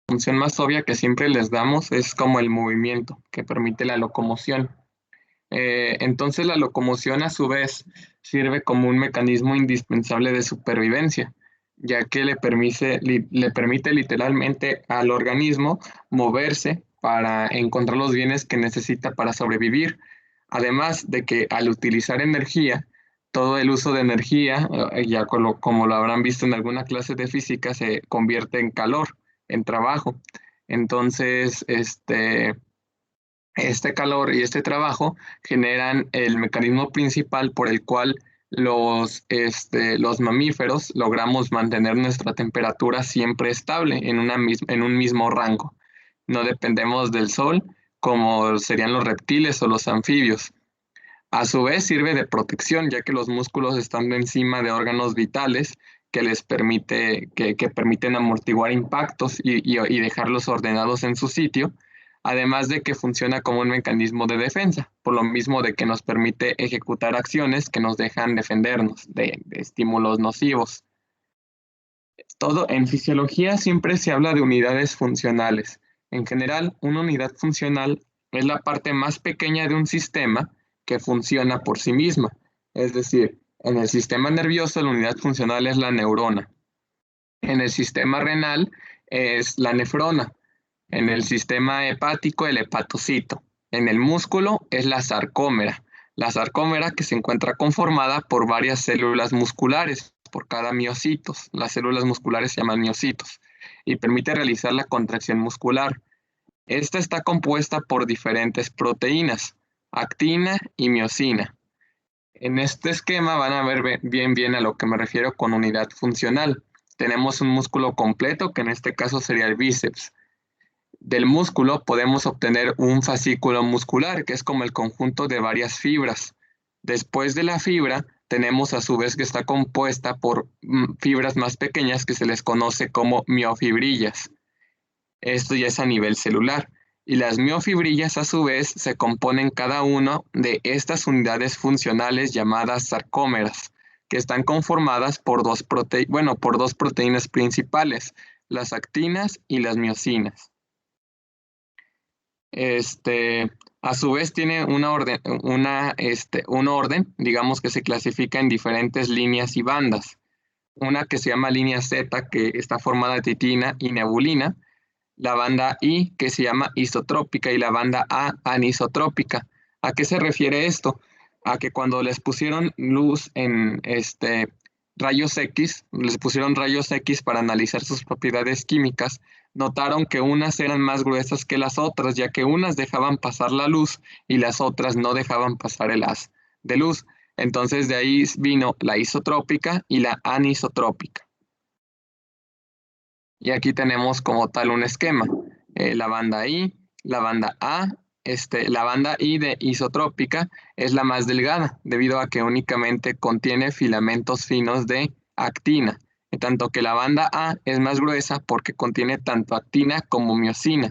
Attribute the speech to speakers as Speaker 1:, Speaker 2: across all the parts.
Speaker 1: función más obvia que siempre les damos es como el movimiento, que permite la locomoción. Entonces la locomoción a su vez sirve como un mecanismo indispensable de supervivencia, ya que le permite literalmente al organismo moverse para encontrar los bienes que necesita para sobrevivir. Además de que al utilizar energía, todo el uso de energía, ya como lo habrán visto en alguna clase de física, se convierte en calor, en trabajo. Entonces, este calor y este trabajo generan el mecanismo principal por el cual los mamíferos logramos mantener nuestra temperatura siempre estable en un mismo rango. No dependemos del sol como serían los reptiles o los anfibios. A su vez sirve de protección, ya que los músculos están encima de órganos vitales que permiten amortiguar impactos y dejarlos ordenados en su sitio, además de que funciona como un mecanismo de defensa, por lo mismo de que nos permite ejecutar acciones que nos dejan defendernos de estímulos nocivos. Todo en fisiología siempre se habla de unidades funcionales. En general, una unidad funcional es la parte más pequeña de un sistema que funciona por sí misma. Es decir, en el sistema nervioso la unidad funcional es la neurona. En el sistema renal es la nefrona. En el sistema hepático el hepatocito. En el músculo es la sarcómera. La sarcómera que se encuentra conformada por varias células musculares, por cada miocitos. Las células musculares se llaman miocitos y permite realizar la contracción muscular. Esta está compuesta por diferentes proteínas, actina y miocina. En este esquema van a ver bien a lo que me refiero con unidad funcional. Tenemos un músculo completo, que en este caso sería el bíceps. Del músculo podemos obtener un fascículo muscular, que es como el conjunto de varias fibras. Después de la fibra, tenemos a su vez que está compuesta por fibras más pequeñas que se les conoce como miofibrillas. Esto ya es a nivel celular. Y las miofibrillas a su vez se componen cada uno de estas unidades funcionales llamadas sarcómeras, que están conformadas por por dos proteínas principales, las actinas y las miocinas. Este, a su vez tiene un orden, digamos que se clasifica en diferentes líneas y bandas. Una que se llama línea Z, que está formada de titina y nebulina, la banda I, que se llama isotrópica, y la banda A, anisotrópica. ¿A qué se refiere esto? A que cuando les pusieron luz en rayos X, les pusieron rayos X para analizar sus propiedades químicas, notaron que unas eran más gruesas que las otras, ya que unas dejaban pasar la luz y las otras no dejaban pasar el haz de luz. Entonces de ahí vino la isotrópica y la anisotrópica. Y aquí tenemos como tal un esquema. La banda I, la banda A, la banda I de isotrópica es la más delgada, debido a que únicamente contiene filamentos finos de actina, en tanto que la banda A es más gruesa porque contiene tanto actina como miocina.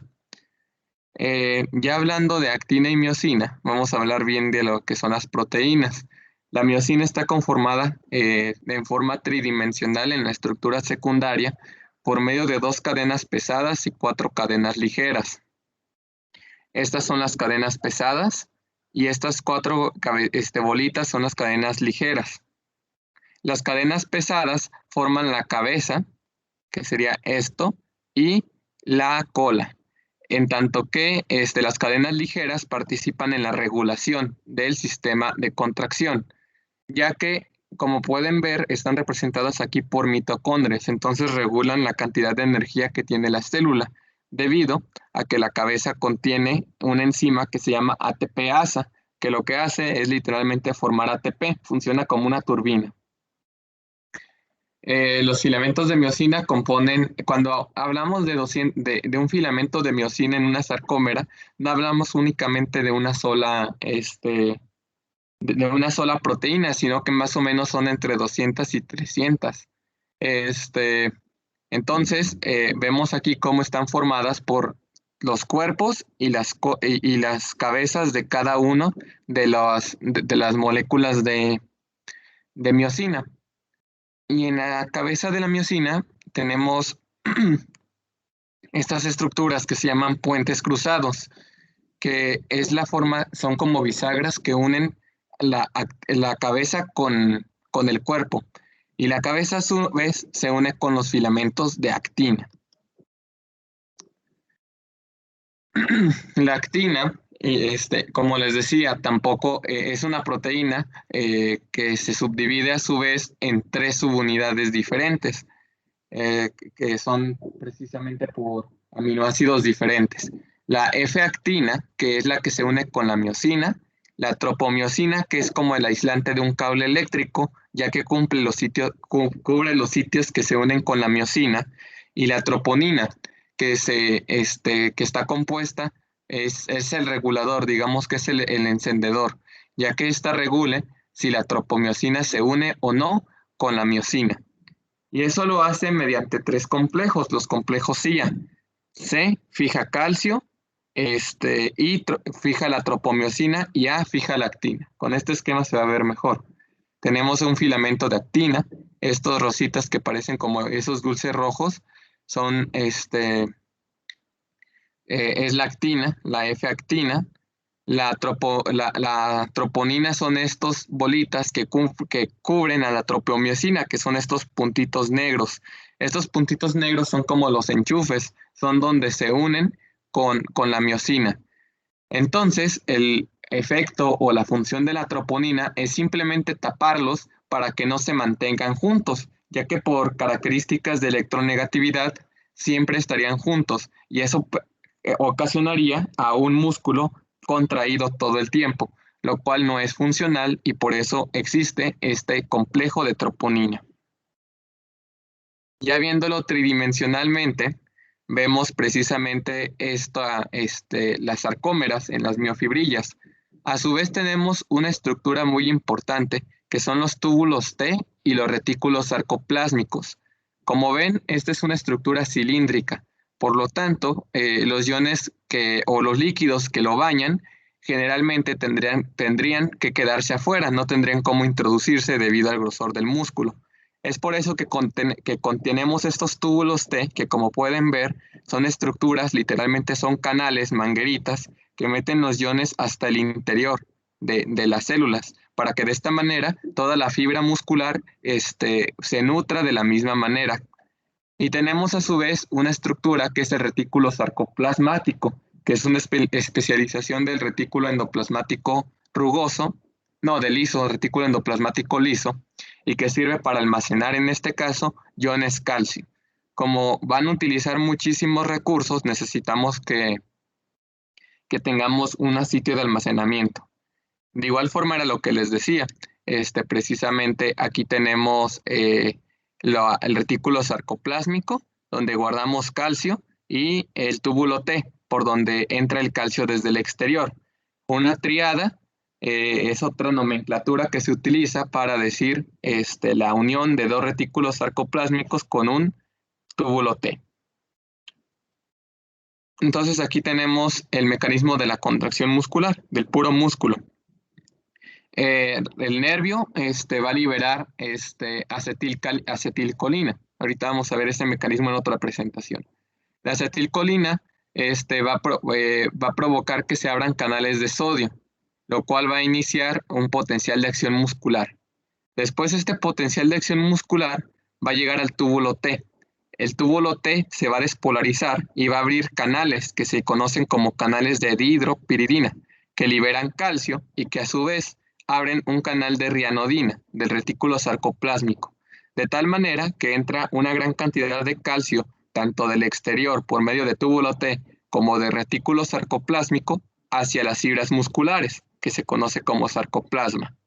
Speaker 1: Ya hablando de actina y miocina, vamos a hablar bien de lo que son las proteínas. La miocina está conformada en forma tridimensional en la estructura secundaria por medio de dos cadenas pesadas y cuatro cadenas ligeras. Estas son las cadenas pesadas y estas cuatro bolitas son las cadenas ligeras. Las cadenas pesadas forman la cabeza, que sería esto, y la cola, en tanto que las cadenas ligeras participan en la regulación del sistema de contracción, ya que, como pueden ver, están representadas aquí por mitocondrias, entonces regulan la cantidad de energía que tiene la célula, debido a que la cabeza contiene una enzima que se llama ATPasa, que lo que hace es literalmente formar ATP, funciona como una turbina. Los filamentos de miocina componen, cuando hablamos de un filamento de miocina en una sarcómera, no hablamos únicamente de de una sola proteína, sino que más o menos son entre 200 y 300. Este, entonces, vemos aquí cómo están formadas por los cuerpos y y las cabezas de cada uno de las moléculas de miocina. Y en la cabeza de la miocina tenemos estas estructuras que se llaman puentes cruzados, que es la forma, son como bisagras que unen la cabeza con el cuerpo. Y la cabeza a su vez se une con los filamentos de actina. La actina, como les decía, tampoco es una proteína que se subdivide a su vez en tres subunidades diferentes, que son precisamente por aminoácidos diferentes. La F-actina, que es la que se une con la miosina, la tropomiosina, que es como el aislante de un cable eléctrico, ya que cubre los sitios que se unen con la miosina, y la troponina, que está compuesta, es el regulador, digamos que es el encendedor, ya que esta regule si la tropomiosina se une o no con la miosina. Y eso lo hace mediante tres complejos, los complejos CIA. C fija calcio, fija la tropomiosina y A fija la actina. Con este esquema se va a ver mejor. Tenemos un filamento de actina, estos rositas que parecen como esos dulces rojos, son es la actina, la F-actina. La troponina son estos bolitas que cubren a la tropomiosina, que son estos puntitos negros. Estos puntitos negros son como los enchufes, son donde se unen con la miosina. Entonces, el efecto o la función de la troponina es simplemente taparlos para que no se mantengan juntos, ya que por características de electronegatividad siempre estarían juntos y eso ocasionaría a un músculo contraído todo el tiempo, lo cual no es funcional y por eso existe este complejo de troponina. Ya viéndolo tridimensionalmente, vemos precisamente las sarcómeras en las miofibrillas. A su vez tenemos una estructura muy importante que son los túbulos T y los retículos sarcoplásmicos. Como ven, esta es una estructura cilíndrica. Por lo tanto, los iones o los líquidos que lo bañan generalmente tendrían que quedarse afuera, no tendrían cómo introducirse debido al grosor del músculo. Es por eso que contenemos estos túbulos T, que como pueden ver, son estructuras, literalmente son canales, mangueritas, que meten los iones hasta el interior de las células, para que de esta manera toda la fibra muscular se nutra de la misma manera. Y tenemos a su vez una estructura que es el retículo sarcoplasmático, que es una especialización del retículo endoplasmático rugoso, no, del liso, retículo endoplasmático liso, y que sirve para almacenar, en este caso, iones calcio. Como van a utilizar muchísimos recursos, necesitamos que tengamos un sitio de almacenamiento. De igual forma era lo que les decía, precisamente aquí tenemos el retículo sarcoplásmico, donde guardamos calcio, y el túbulo T, por donde entra el calcio desde el exterior. Una triada es otra nomenclatura que se utiliza para decir la unión de dos retículos sarcoplásmicos con un túbulo T. Entonces aquí tenemos el mecanismo de la contracción muscular, del puro músculo. El nervio va a liberar acetilcolina. Ahorita vamos a ver ese mecanismo en otra presentación. La acetilcolina va a provocar que se abran canales de sodio, lo cual va a iniciar un potencial de acción muscular. Después este potencial de acción muscular va a llegar al túbulo T. El túbulo T se va a despolarizar y va a abrir canales que se conocen como canales de dihidropiridina, que liberan calcio y que a su vez abren un canal de rianodina del retículo sarcoplásmico, de tal manera que entra una gran cantidad de calcio tanto del exterior por medio de túbulo T como de retículo sarcoplásmico hacia las fibras musculares, que se conoce como sarcoplasma.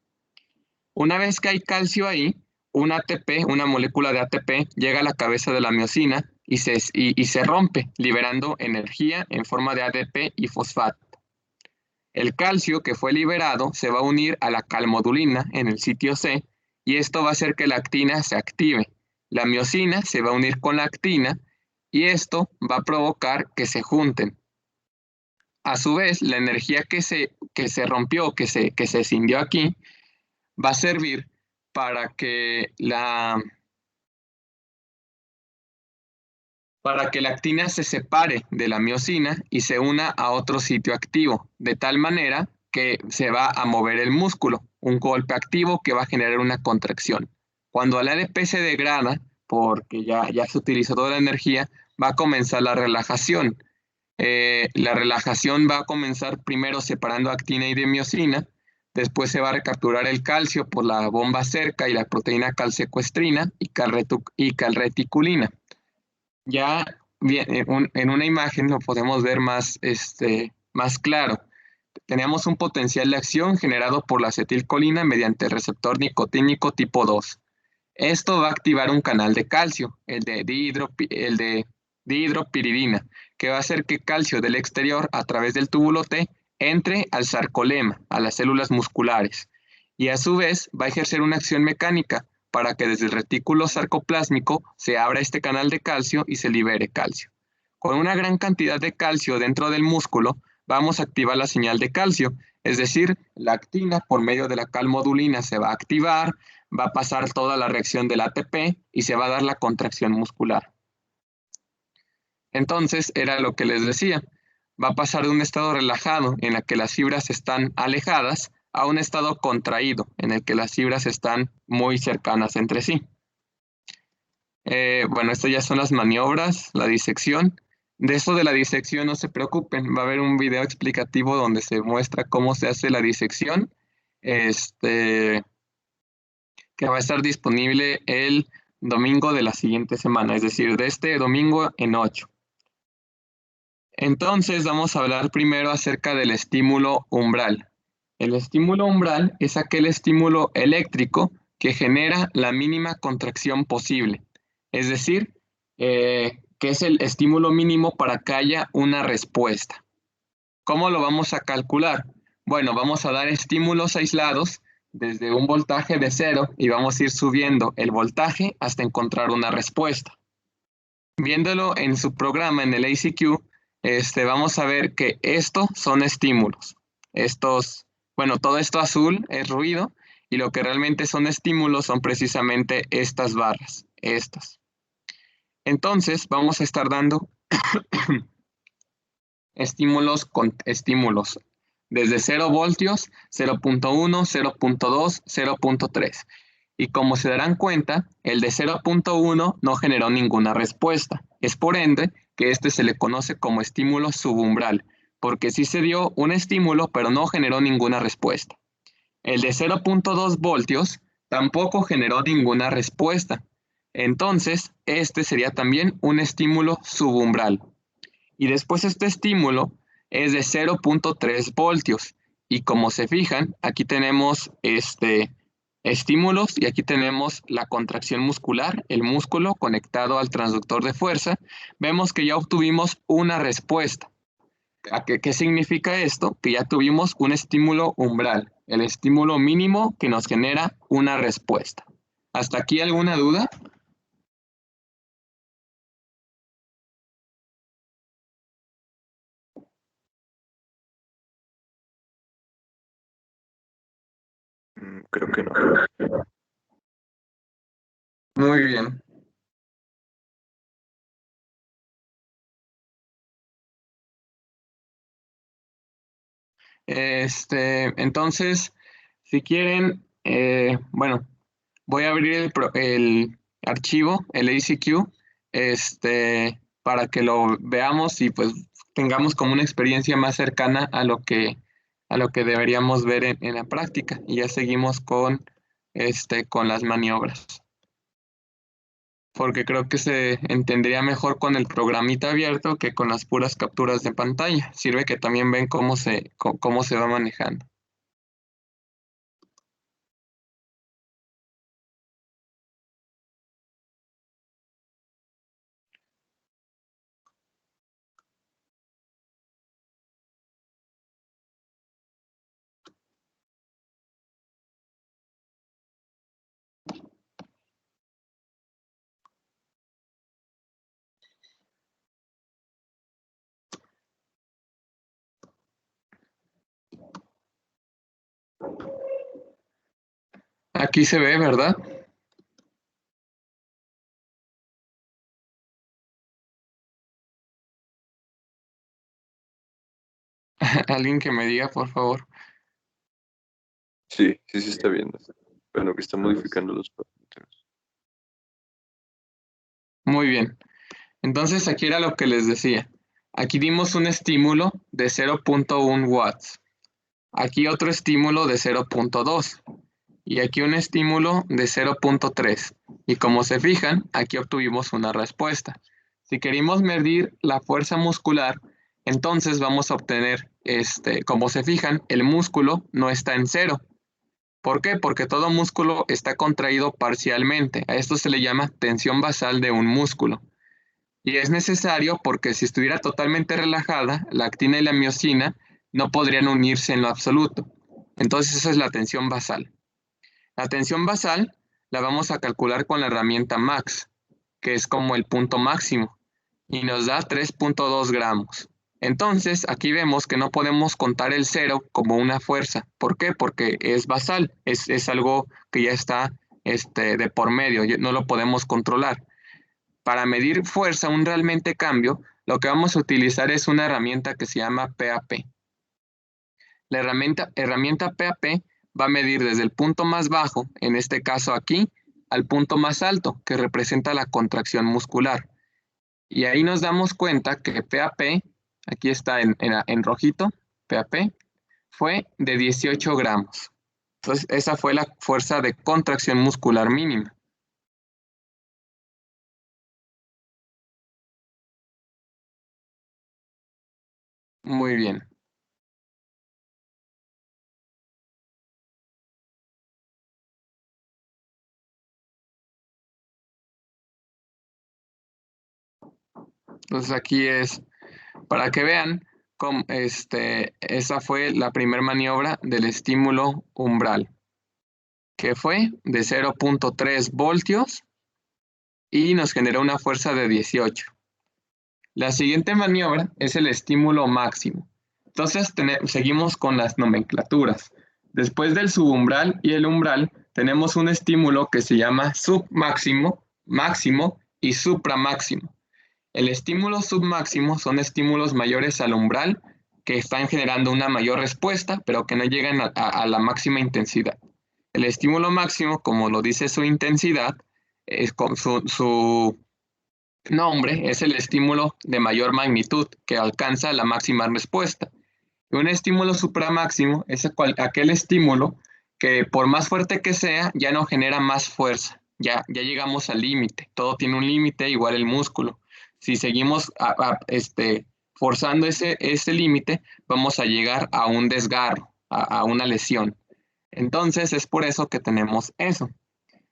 Speaker 1: Una vez que hay calcio ahí, un ATP, una molécula de ATP, llega a la cabeza de la miosina y se rompe, liberando energía en forma de ADP y fosfato. El calcio que fue liberado se va a unir a la calmodulina en el sitio C y esto va a hacer que la actina se active. La miosina se va a unir con la actina y esto va a provocar que se junten. A su vez, la energía que se rompió, que se escindió aquí, va a servir para que para que la actina se separe de la miosina y se una a otro sitio activo, de tal manera que se va a mover el músculo, un golpe activo que va a generar una contracción. Cuando el ADP se degrada, porque ya se utilizó toda la energía, va a comenzar la relajación. La relajación va a comenzar primero separando actina y de miosina, después se va a recapturar el calcio por la bomba cerca y la proteína calsecuestrina y calreticulina. Ya en una imagen lo podemos ver más claro. Tenemos un potencial de acción generado por la acetilcolina mediante el receptor nicotínico tipo 2. Esto va a activar un canal de calcio, el de dihidropiridina, que va a hacer que calcio del exterior a través del túbulo T entre al sarcolema, a las células musculares, y a su vez va a ejercer una acción mecánica para que desde el retículo sarcoplásmico se abra este canal de calcio y se libere calcio. Con una gran cantidad de calcio dentro del músculo, vamos a activar la señal de calcio, es decir, la actina por medio de la calmodulina se va a activar, va a pasar toda la reacción del ATP y se va a dar la contracción muscular. Entonces, era lo que les decía, va a pasar de un estado relajado en el que las fibras están alejadas a un estado contraído en el que las fibras están muy cercanas entre sí. Bueno, estas ya son las maniobras, la disección. De esto de la disección no se preocupen, va a haber un video explicativo donde se muestra cómo se hace la disección, que va a estar disponible el domingo de la siguiente semana, es decir, de este domingo en 8. Entonces vamos a hablar primero acerca del estímulo umbral. El estímulo umbral es aquel estímulo eléctrico que genera la mínima contracción posible, es decir, que es el estímulo mínimo para que haya una respuesta. ¿Cómo lo vamos a calcular? Bueno, vamos a dar estímulos aislados desde un voltaje de 0 y vamos a ir subiendo el voltaje hasta encontrar una respuesta. Viéndolo en su programa en el ACQ, vamos a ver que estos son estímulos. Bueno, todo esto azul es ruido y lo que realmente son estímulos son precisamente estas barras, estas. Entonces, vamos a estar dando estímulos con estímulos desde 0 voltios, 0.1, 0.2, 0.3. Y como se darán cuenta, el de 0.1 no generó ninguna respuesta. Es por ende que este se le conoce como estímulo subumbral, porque sí se dio un estímulo, pero no generó ninguna respuesta. El de 0.2 voltios tampoco generó ninguna respuesta. Entonces, este sería también un estímulo subumbral. Y después este estímulo es de 0.3 voltios. Y como se fijan, aquí tenemos estímulos y aquí tenemos la contracción muscular, el músculo conectado al transductor de fuerza. Vemos que ya obtuvimos una respuesta. ¿Qué significa esto? Que ya tuvimos un estímulo umbral, el estímulo mínimo que nos genera una respuesta. ¿Hasta aquí alguna duda?
Speaker 2: Creo que no.
Speaker 1: Muy bien. Entonces, si quieren, bueno, voy a abrir el archivo, el ACQ, para que lo veamos y pues tengamos como una experiencia más cercana a lo que deberíamos ver en la práctica. Y ya seguimos con las maniobras. Porque creo que se entendería mejor con el programita abierto que con las puras capturas de pantalla. Sirve que también ven cómo se va manejando. Aquí se ve, ¿verdad? Alguien que me diga, por favor.
Speaker 2: Sí, sí se está viendo. Bueno, que está modificando los parámetros.
Speaker 1: Muy bien. Entonces aquí era lo que les decía. Aquí dimos un estímulo de 0.1 watts. Aquí otro estímulo de 0.2. Y aquí un estímulo de 0.3. Y como se fijan, aquí obtuvimos una respuesta. Si queremos medir la fuerza muscular, entonces vamos a obtener, como se fijan, el músculo no está en cero. ¿Por qué? Porque todo músculo está contraído parcialmente. A esto se le llama tensión basal de un músculo. Y es necesario porque si estuviera totalmente relajada, la actina y la miosina no podrían unirse en lo absoluto. Entonces esa es la tensión basal. La tensión basal la vamos a calcular con la herramienta MAX, que es como el punto máximo, y nos da 3.2 gramos. Entonces, aquí vemos que no podemos contar el cero como una fuerza. ¿Por qué? Porque es basal, es algo que ya está de por medio, no lo podemos controlar. Para medir fuerza, un realmente cambio, lo que vamos a utilizar es una herramienta que se llama PAP. La herramienta PAP va a medir desde el punto más bajo, en este caso aquí, al punto más alto, que representa la contracción muscular. Y ahí nos damos cuenta que PAP, aquí está en rojito, PAP, fue de 18 gramos. Entonces, esa fue la fuerza de contracción muscular mínima. Muy bien. Entonces, aquí es para que vean cómo, esa fue la primera maniobra del estímulo umbral, que fue de 0.3 voltios y nos generó una fuerza de 18. La siguiente maniobra es el estímulo máximo. Entonces seguimos con las nomenclaturas. Después del subumbral y el umbral tenemos un estímulo que se llama submáximo, máximo y supramáximo. El estímulo submáximo son estímulos mayores al umbral que están generando una mayor respuesta, pero que no llegan a la máxima intensidad. El estímulo máximo, como lo dice su intensidad, es con su nombre, es el estímulo de mayor magnitud que alcanza la máxima respuesta. Y un estímulo supramáximo es aquel estímulo que por más fuerte que sea, ya no genera más fuerza. Ya llegamos al límite. Todo tiene un límite, igual el músculo. Si seguimos forzando ese límite, vamos a llegar a un desgarro, a una lesión. Entonces es por eso que tenemos eso.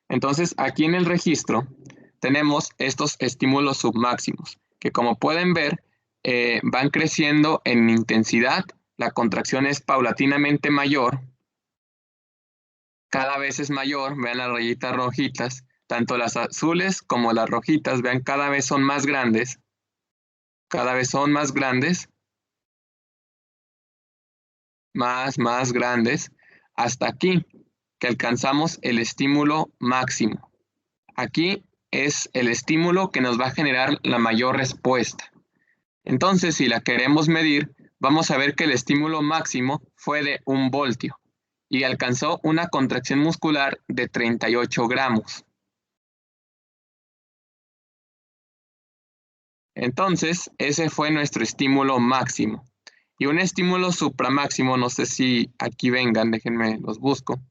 Speaker 1: Entonces aquí en el registro tenemos estos estímulos submáximos, que como pueden ver, van creciendo en intensidad. La contracción es paulatinamente mayor, cada vez es mayor. Vean las rayitas rojitas, tanto las azules como las rojitas, vean, cada vez son más grandes, cada vez son más grandes, más grandes, hasta aquí, que alcanzamos el estímulo máximo. Aquí es el estímulo que nos va a generar la mayor respuesta. Entonces, si la queremos medir, vamos a ver que el estímulo máximo fue de 1 voltio y alcanzó una contracción muscular de 38 gramos. Entonces, ese fue nuestro estímulo máximo. Y un estímulo supramáximo, no sé si aquí vengan, déjenme, los busco.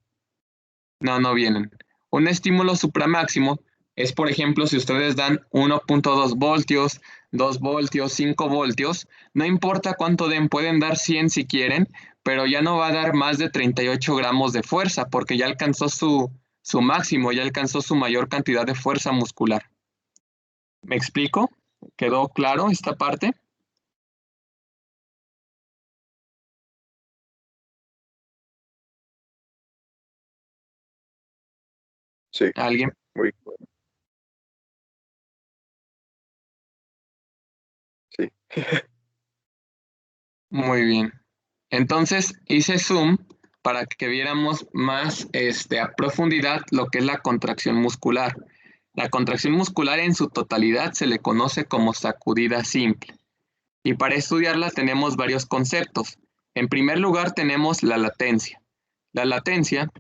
Speaker 1: No vienen. Un estímulo supramáximo es, por ejemplo, si ustedes dan 1.2 voltios, 2 voltios, 5 voltios, no importa cuánto den, pueden dar 100 si quieren, pero ya no va a dar más de 38 gramos de fuerza porque ya alcanzó su máximo, ya alcanzó su mayor cantidad de fuerza muscular. ¿Me explico? ¿Quedó claro esta parte?
Speaker 2: Sí,
Speaker 1: ¿Alguien?
Speaker 2: muy bueno. Sí.
Speaker 1: Muy bien. Entonces hice zoom para que viéramos más a profundidad lo que es la contracción muscular. La contracción muscular en su totalidad se le conoce como sacudida simple. Y para estudiarla tenemos varios conceptos. En primer lugar tenemos la latencia. La latencia,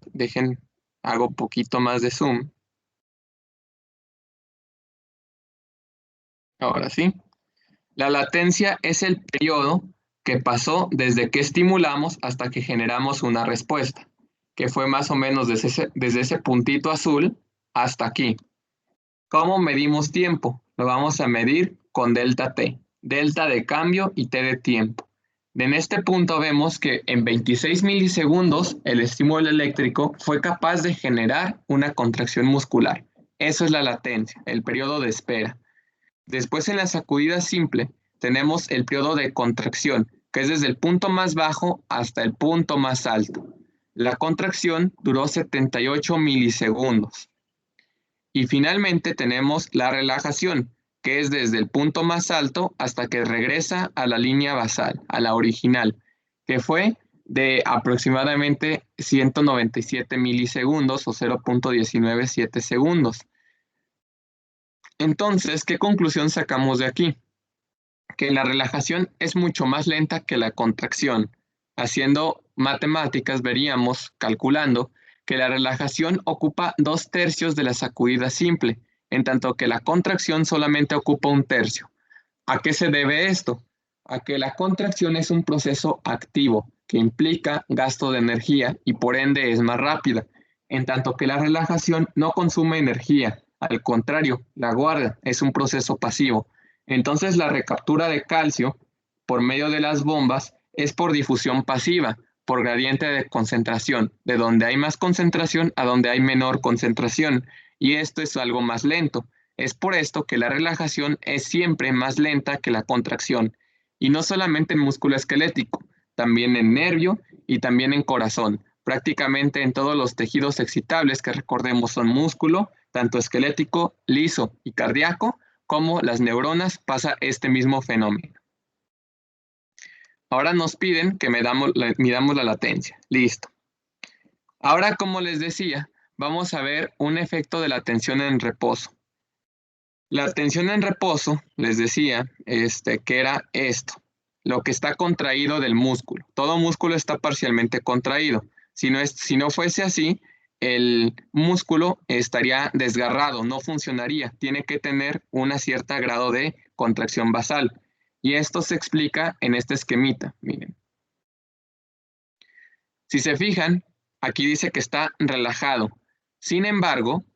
Speaker 1: hago un poquito más de zoom. Ahora sí. La latencia es el periodo que pasó desde que estimulamos hasta que generamos una respuesta, que fue más o menos desde ese puntito azul hasta aquí. ¿Cómo medimos tiempo? Lo vamos a medir con delta T, delta de cambio y T de tiempo. En este punto vemos que en 26 milisegundos el estímulo eléctrico fue capaz de generar una contracción muscular. Eso es la latencia, el periodo de espera. Después en la sacudida simple tenemos el periodo de contracción, que es desde el punto más bajo hasta el punto más alto. La contracción duró 78 milisegundos. Y finalmente tenemos la relajación, que es desde el punto más alto hasta que regresa a la línea basal, a la original, que fue de aproximadamente 197 milisegundos o 0.197 segundos. Entonces, ¿qué conclusión sacamos de aquí? Que la relajación es mucho más lenta que la contracción. Haciendo matemáticas veríamos, calculando, que la relajación ocupa 2/3 de la sacudida simple, en tanto que la contracción solamente ocupa 1/3. ¿A qué se debe esto? A que la contracción es un proceso activo que implica gasto de energía y por ende es más rápida, en tanto que la relajación no consume energía, al contrario, la guarda, es un proceso pasivo. Entonces la recaptura de calcio por medio de las bombas es por difusión pasiva, por gradiente de concentración, de donde hay más concentración a donde hay menor concentración, y esto es algo más lento. Es por esto que la relajación es siempre más lenta que la contracción, y no solamente en músculo esquelético, también en nervio y también en corazón. Prácticamente en todos los tejidos excitables que recordemos son músculo, tanto esquelético, liso y cardíaco, como las neuronas pasa este mismo fenómeno. Ahora nos piden que midamos la latencia. Listo. Ahora, como les decía, vamos a ver un efecto de la tensión en reposo. La tensión en reposo, les decía, que era esto, lo que está contraído del músculo. Todo músculo está parcialmente contraído. Si no fuese así, el músculo estaría desgarrado, no funcionaría. Tiene que tener un cierto grado de contracción basal. Y esto se explica en este esquemita, miren. Si se fijan, aquí dice que está relajado. Sin embargo,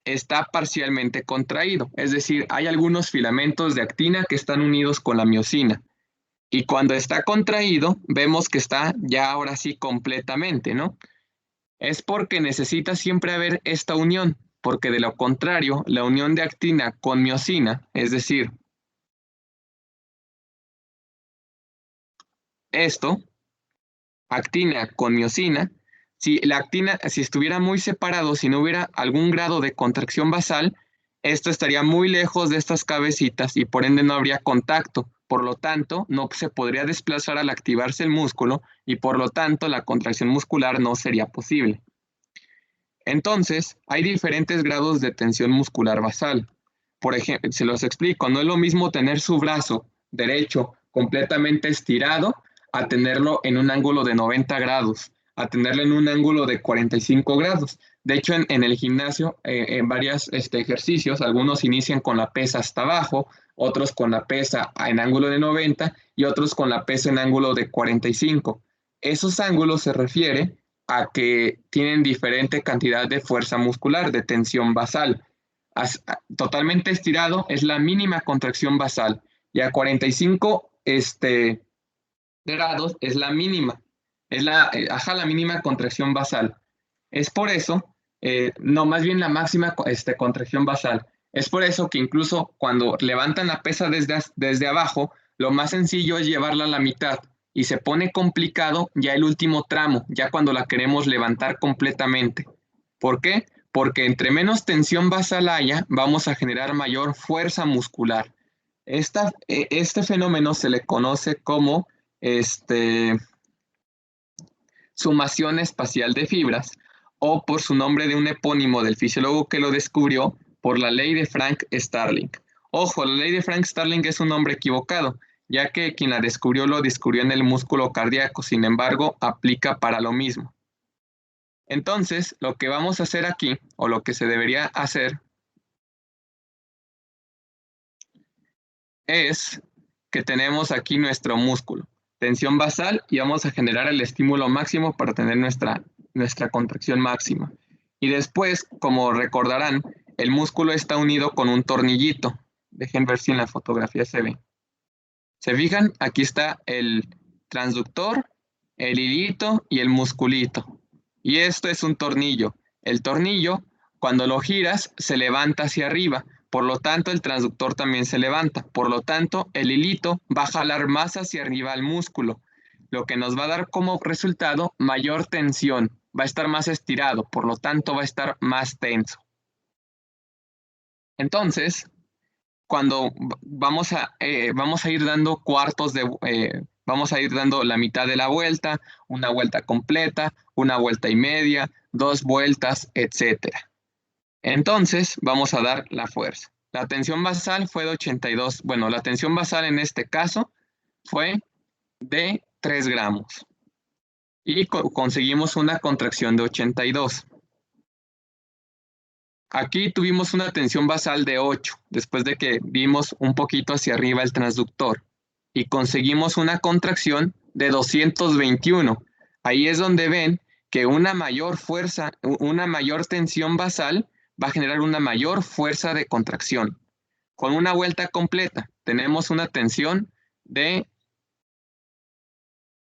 Speaker 1: está parcialmente contraído. Es decir, hay algunos filamentos de actina que están unidos con la miosina. Y cuando está contraído, vemos que está ya ahora sí completamente, ¿no? Es porque necesita siempre haber esta unión, porque de lo contrario, la unión de actina con miosina, es decir, esto, actina con miosina, si la actina, si estuviera muy separado, si no hubiera algún grado de contracción basal, esto estaría muy lejos de estas cabecitas y por ende no habría contacto. Por lo tanto, no se podría desplazar al activarse el músculo y por lo tanto la contracción muscular no sería posible. Entonces, hay diferentes grados de tensión muscular basal. Por ejemplo, se los explico, no es lo mismo tener su brazo derecho completamente estirado a tenerlo en un ángulo de 90 grados, a tenerlo en un ángulo de 45 grados. De hecho, en el gimnasio, en varios ejercicios, algunos inician con la pesa hasta abajo, otros con la pesa en ángulo de 90 y otros con la pesa en ángulo de 45. Esos ángulos se refieren a que tienen diferente cantidad de fuerza muscular, de tensión basal. Totalmente estirado es la mínima contracción basal y a 45 grados es la mínima, es la mínima contracción basal. Es por eso, no, más bien la máxima contracción basal. Es por eso que incluso cuando levantan la pesa desde abajo, lo más sencillo es llevarla a la mitad y se pone complicado ya el último tramo, ya cuando la queremos levantar completamente. ¿Por qué? Porque entre menos tensión basal haya, vamos a generar mayor fuerza muscular. Este fenómeno se le conoce como sumación espacial de fibras, o por su nombre de un epónimo del fisiólogo que lo descubrió, por la ley de Frank Starling. Ojo, la ley de Frank Starling es un nombre equivocado. ya que quien la descubrió lo descubrió en el músculo cardíaco, sin embargo, aplica para lo mismo. Entonces, lo que vamos a hacer aquí, o lo que se debería hacer, es que tenemos aquí nuestro músculo, tensión basal, y vamos a generar el estímulo máximo para tener nuestra contracción máxima. Y después, como recordarán, el músculo está unido con un tornillito. Dejen ver si en la fotografía se ve. ¿Se fijan? Aquí está el transductor, el hilito y el musculito. Y esto es un tornillo. El tornillo, cuando lo giras, se levanta hacia arriba. Por lo tanto, el transductor también se levanta. Por lo tanto, el hilito va a jalar más hacia arriba al músculo, lo que nos va a dar como resultado mayor tensión. Va a estar más estirado, por lo tanto va a estar más tenso. Entonces, cuando vamos a ir dando vamos a ir dando la mitad de la vuelta, una vuelta completa, una vuelta y media, 2 vueltas, etcétera. Entonces, vamos a dar la fuerza. La tensión basal fue de 82, bueno, la tensión basal en este caso fue de 3 gramos. Y conseguimos una contracción de 82. Aquí tuvimos una tensión basal de 8, después de que vimos un poquito hacia arriba el transductor. Y conseguimos una contracción de 221. Ahí es donde ven que una mayor fuerza, una mayor tensión basal va a generar una mayor fuerza de contracción. Con una vuelta completa tenemos una tensión de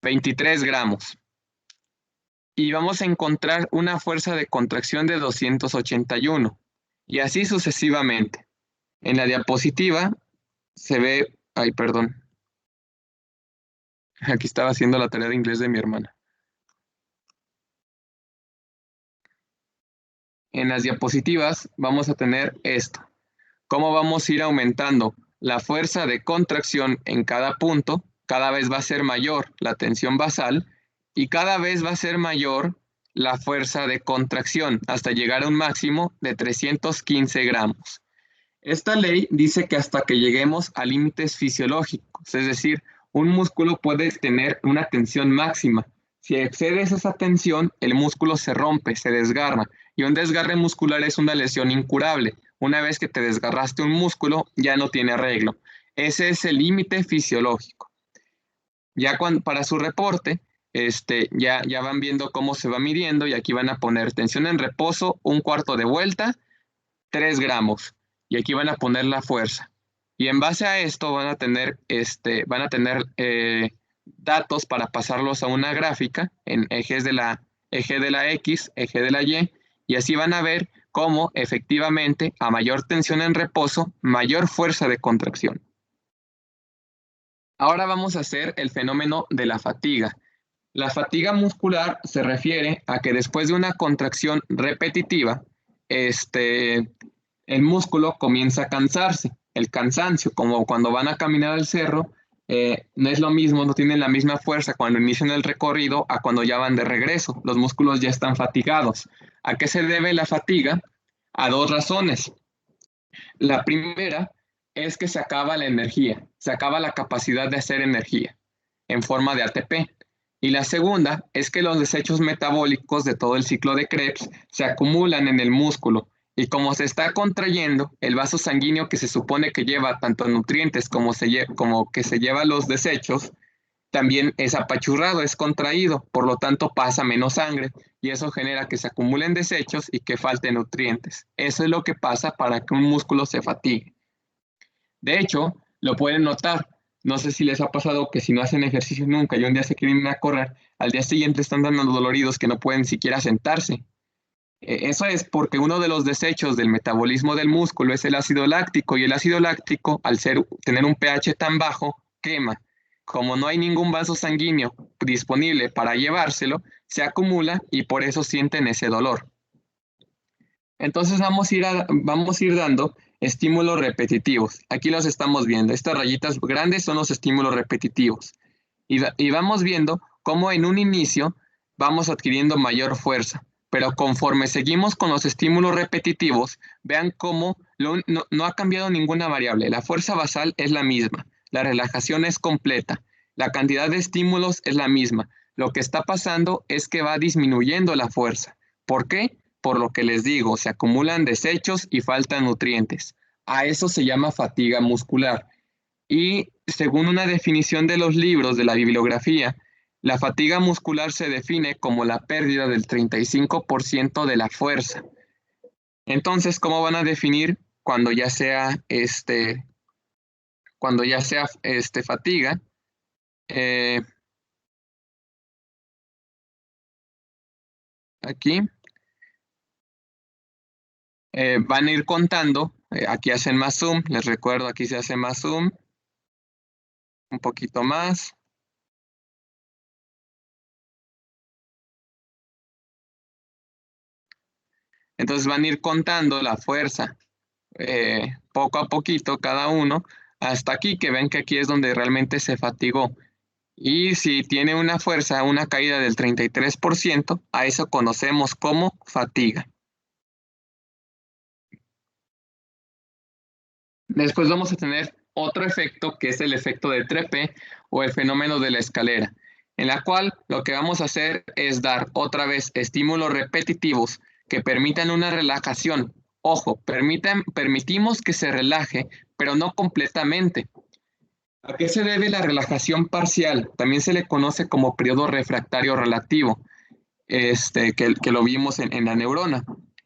Speaker 1: 23 gramos. Y vamos a encontrar una fuerza de contracción de 281. Y así sucesivamente. En la diapositiva se ve, ay, perdón. Aquí estaba haciendo la tarea de inglés de mi hermana. En las diapositivas vamos a tener esto. Cómo vamos a ir aumentando la fuerza de contracción en cada punto. Cada vez va a ser mayor la tensión basal y cada vez va a ser mayor la fuerza de contracción hasta llegar a un máximo de 315 gramos. Esta ley dice que hasta que lleguemos a límites fisiológicos, es decir, un músculo puede tener una tensión máxima. Si excedes esa tensión, el músculo se rompe, se desgarra, y un desgarre muscular es una lesión incurable. Una vez que te desgarraste un músculo, ya no tiene arreglo. Ese es el límite fisiológico. Ya para su reporte, ya van viendo cómo se va midiendo, y aquí van a poner tensión en reposo, un cuarto de vuelta, 3 gramos. Y aquí van a poner la fuerza. Y en base a esto van a tener, datos para pasarlos a una gráfica en eje de la X, eje de la y así van a ver cómo efectivamente a mayor tensión en reposo, mayor fuerza de contracción. Ahora vamos a hacer el fenómeno de la fatiga. La fatiga muscular se refiere a que después de una contracción repetitiva, el músculo comienza a cansarse. El cansancio, como cuando van a caminar al cerro, no es lo mismo, no tienen la misma fuerza cuando inician el recorrido a cuando ya van de regreso. Los músculos ya están fatigados. ¿A qué se debe la fatiga? A 2 razones. La primera es que se acaba la energía, se acaba la capacidad de hacer energía en forma de ATP. Y la segunda es que los desechos metabólicos de todo el ciclo de Krebs se acumulan en el músculo. Y como se está contrayendo, el vaso sanguíneo que se supone que lleva tanto nutrientes como que se lleva los desechos, también es apachurrado, es contraído, por lo tanto pasa menos sangre y eso genera que se acumulen desechos y que falten nutrientes. Eso es lo que pasa para que un músculo se fatigue. De hecho, lo pueden notar. No sé si les ha pasado que si no hacen ejercicio nunca y un día se quieren ir a correr, al día siguiente están tan doloridos que no pueden siquiera sentarse. Eso es porque uno de los desechos del metabolismo del músculo es el ácido láctico, y el ácido láctico, al tener un pH tan bajo, quema. Como no hay ningún vaso sanguíneo disponible para llevárselo, se acumula y por eso sienten ese dolor. Entonces vamos a ir dando estímulos repetitivos. Aquí los estamos viendo. Estas rayitas grandes son los estímulos repetitivos. Y vamos viendo cómo en un inicio vamos adquiriendo mayor fuerza. Pero conforme seguimos con los estímulos repetitivos, vean cómo no ha cambiado ninguna variable. La fuerza basal es la misma. La relajación es completa. La cantidad de estímulos es la misma. Lo que está pasando es que va disminuyendo la fuerza. ¿Por qué? Por lo que les digo, se acumulan desechos y faltan nutrientes. A eso se llama fatiga muscular. Y según una definición de los libros de la bibliografía, la fatiga muscular se define como la pérdida del 35% de la fuerza. Entonces, ¿cómo van a definir cuando ya sea fatiga? Aquí van a ir contando. Aquí hacen más zoom. Les recuerdo, aquí se hace más zoom. Un poquito más. Entonces van a ir contando la fuerza poco a poquito cada uno hasta aquí, que ven que aquí es donde realmente se fatigó. Y si tiene una fuerza, una caída del 33%, a eso conocemos como fatiga. Después vamos a tener otro efecto que es el efecto de Trepe o el fenómeno de la escalera, en la cual lo que vamos a hacer es dar otra vez estímulos repetitivos que permitan una relajación. Ojo, permitimos que se relaje, pero no completamente. ¿A qué se debe la relajación parcial? También se le conoce como periodo refractario relativo, que lo vimos en la neurona.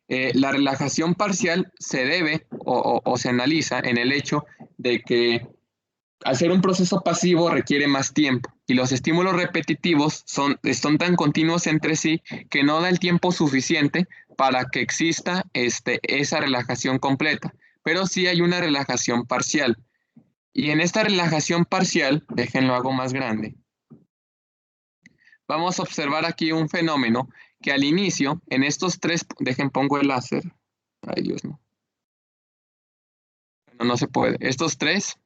Speaker 1: La relajación parcial se debe o se analiza en el hecho de que hacer un proceso pasivo requiere más tiempo y los estímulos repetitivos son tan continuos entre sí que no da el tiempo suficiente para que exista esa relajación completa, pero sí hay una relajación parcial. Y en esta relajación parcial, déjenlo hago más grande, vamos a observar aquí un fenómeno que al inicio, en estos tres, pongo el láser, ay Dios no, no se puede, estos tres,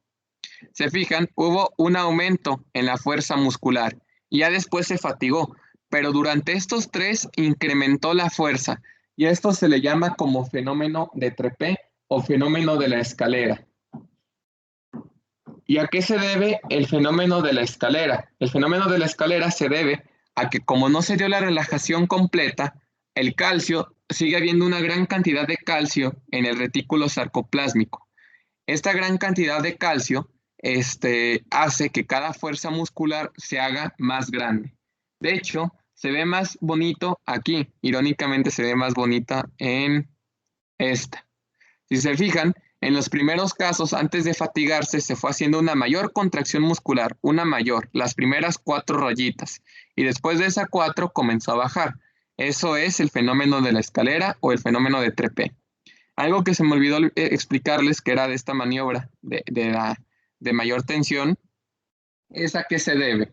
Speaker 1: se fijan, hubo un aumento en la fuerza muscular y ya después se fatigó, pero durante estos tres incrementó la fuerza y esto se le llama como fenómeno de Trepe o fenómeno de la escalera. ¿Y a qué se debe el fenómeno de la escalera? El fenómeno de la escalera se debe a que como no se dio la relajación completa, el calcio, sigue habiendo una gran cantidad de calcio en el retículo sarcoplásmico. Esta gran cantidad de calcio hace que cada fuerza muscular se haga más grande. De hecho, se ve más bonito aquí. Irónicamente se ve más bonita en esta. Si se fijan, en los primeros casos, antes de fatigarse, se fue haciendo una mayor contracción muscular, una mayor, las primeras 4 rayitas. Y después de esa 4 comenzó a bajar. Eso es el fenómeno de la escalera o el fenómeno de Trepe. Algo que se me olvidó explicarles que era de esta maniobra de mayor tensión, es a qué se debe.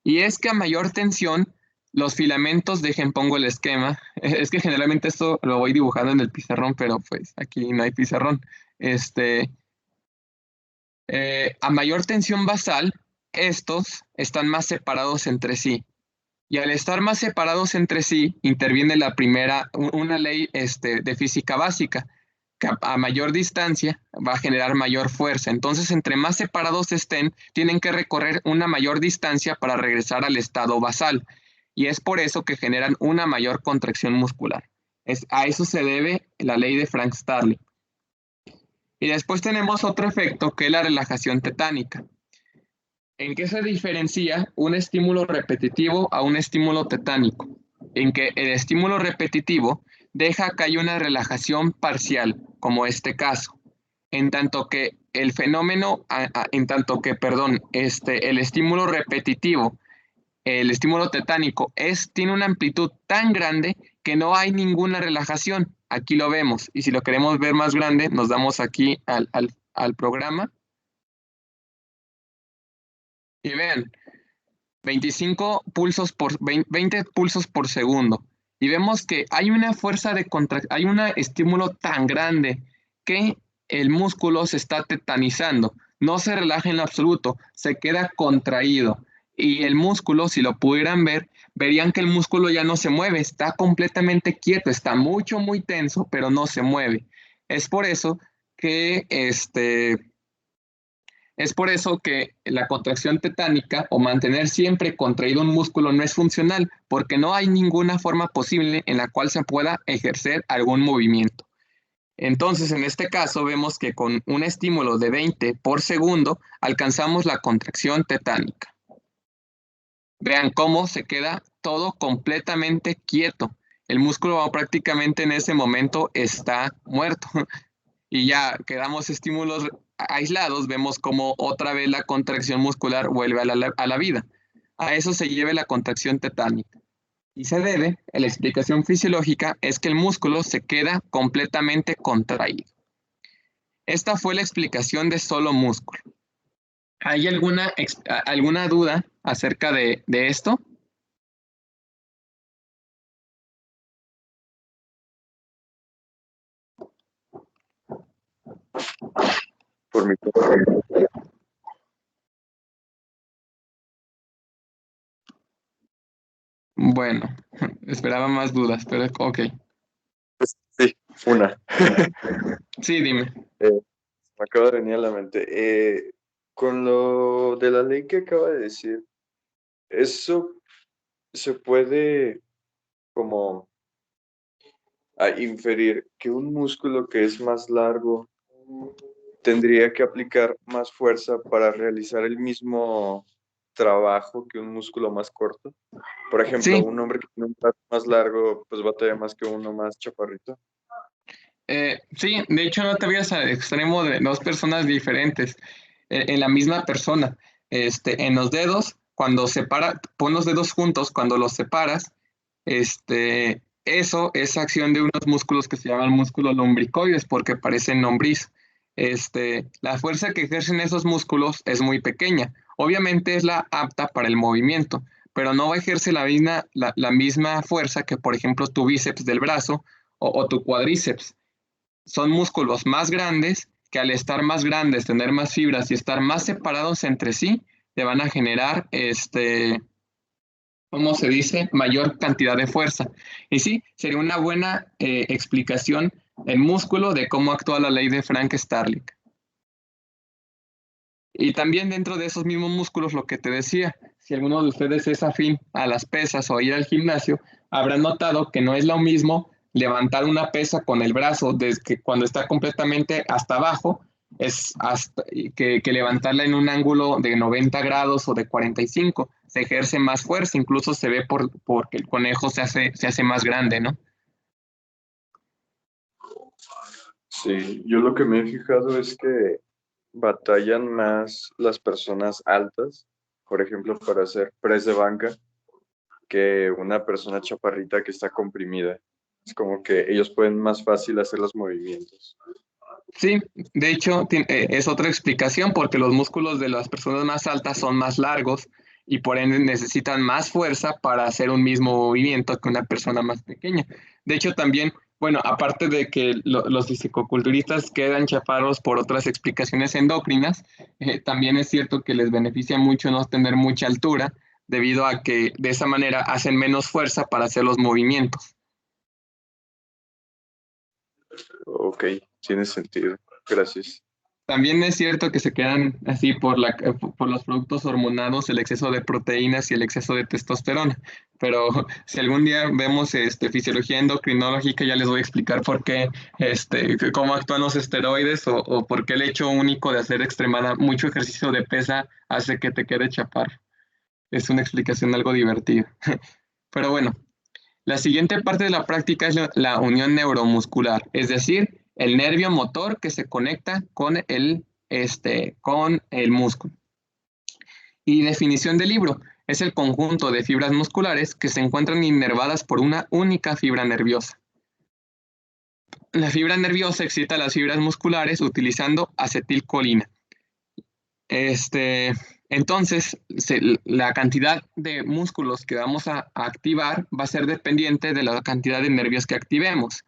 Speaker 1: Y es que a mayor tensión, los filamentos, pongo el esquema, es que generalmente esto lo voy dibujando en el pizarrón, pero pues aquí no hay pizarrón. A mayor tensión basal, estos están más separados entre sí. Y al estar más separados entre sí, interviene una ley de física básica, que a mayor distancia va a generar mayor fuerza. Entonces, entre más separados estén, tienen que recorrer una mayor distancia para regresar al estado basal. Y es por eso que generan una mayor contracción muscular. A eso se debe la ley de Frank-Starling. Y después tenemos otro efecto que es la relajación tetánica. ¿En qué se diferencia un estímulo repetitivo a un estímulo tetánico? En que el estímulo repetitivo deja que haya una relajación parcial, como este caso, en tanto que el estímulo repetitivo, el estímulo tetánico, tiene una amplitud tan grande que no hay ninguna relajación. Aquí lo vemos, y si lo queremos ver más grande, nos damos aquí al programa. Y vean, 20 pulsos por segundo. Y vemos que hay una fuerza de contracción, hay un estímulo tan grande que el músculo se está tetanizando. No se relaja en lo absoluto, se queda contraído. Y el músculo, si lo pudieran ver, verían que el músculo ya no se mueve, está completamente quieto, está muy tenso, pero no se mueve. Es por eso que Es por eso que la contracción tetánica o mantener siempre contraído un músculo no es funcional, porque no hay ninguna forma posible en la cual se pueda ejercer algún movimiento. Entonces, en este caso, vemos que con un estímulo de 20 por segundo alcanzamos la contracción tetánica. Vean cómo se queda todo completamente quieto. El músculo prácticamente en ese momento está muerto. Y ya quedamos estímulos aislados, vemos cómo otra vez la contracción muscular vuelve a la vida. A eso se lleva la contracción tetánica. Y se debe, la explicación fisiológica es que el músculo se queda completamente contraído. Esta fue la explicación de solo músculo. ¿Hay alguna duda acerca de esto?
Speaker 2: Por mi parte.
Speaker 1: Bueno, esperaba más dudas, pero ok.
Speaker 2: Sí, una.
Speaker 1: Sí, dime.
Speaker 2: Me acaba de venir a la mente. Con lo de la ley que acaba de decir, eso se puede como inferir que un músculo que es más largo tendría que aplicar más fuerza para realizar el mismo trabajo que un músculo más corto. Por ejemplo,
Speaker 1: Sí,
Speaker 2: un hombre que tiene un brazo más largo, pues batalla más que uno más chaparrito.
Speaker 1: sí, de hecho no te vayas al extremo de dos personas diferentes en la misma persona. En los dedos, cuando pon los dedos juntos, cuando los separas, eso es acción de unos músculos que se llaman músculos lombricoides porque parecen lombriz. La fuerza que ejercen esos músculos es muy pequeña. Obviamente es la apta para el movimiento, pero no ejerce la misma fuerza que, por ejemplo, tu bíceps del brazo o tu cuádriceps. Son músculos más grandes que al estar más grandes, tener más fibras y estar más separados entre sí, te van a generar, ¿cómo se dice? Mayor cantidad de fuerza. Y sí, sería una buena explicación en músculo de cómo actúa la ley de Frank-Starling. Y también dentro de esos mismos músculos, lo que te decía, si alguno de ustedes es afín a las pesas o ir al gimnasio, habrán notado que no es lo mismo levantar una pesa con el brazo desde que cuando está completamente hasta abajo, que levantarla en un ángulo de 90 grados o de 45. Se ejerce más fuerza, incluso se ve porque el conejo se hace más grande, ¿no?
Speaker 2: Sí, yo lo que me he fijado es que batallan más las personas altas, por ejemplo, para hacer press de banca, que una persona chaparrita que está comprimida. Es como que ellos pueden más fácil hacer los movimientos.
Speaker 1: Sí, de hecho es otra explicación porque los músculos de las personas más altas son más largos y por ende necesitan más fuerza para hacer un mismo movimiento que una persona más pequeña. De hecho también, bueno, aparte de que los fisicoculturistas quedan chaparros por otras explicaciones endocrinas, también es cierto que les beneficia mucho no tener mucha altura debido a que de esa manera hacen menos fuerza para hacer los movimientos.
Speaker 2: Ok, tiene sentido. Gracias.
Speaker 1: También es cierto que se quedan así por los productos hormonados, el exceso de proteínas y el exceso de testosterona. Pero si algún día vemos fisiología endocrinológica, ya les voy a explicar por qué, cómo actúan los esteroides o por qué el hecho único de hacer mucho ejercicio de pesa hace que te quede chaparro. Es una explicación algo divertida. Pero bueno, la siguiente parte de la práctica es la unión neuromuscular, es decir, el nervio motor que se conecta con el músculo. Y definición del libro, es el conjunto de fibras musculares que se encuentran inervadas por una única fibra nerviosa. La fibra nerviosa excita las fibras musculares utilizando acetilcolina. Entonces, la cantidad de músculos que vamos a activar va a ser dependiente de la cantidad de nervios que activemos.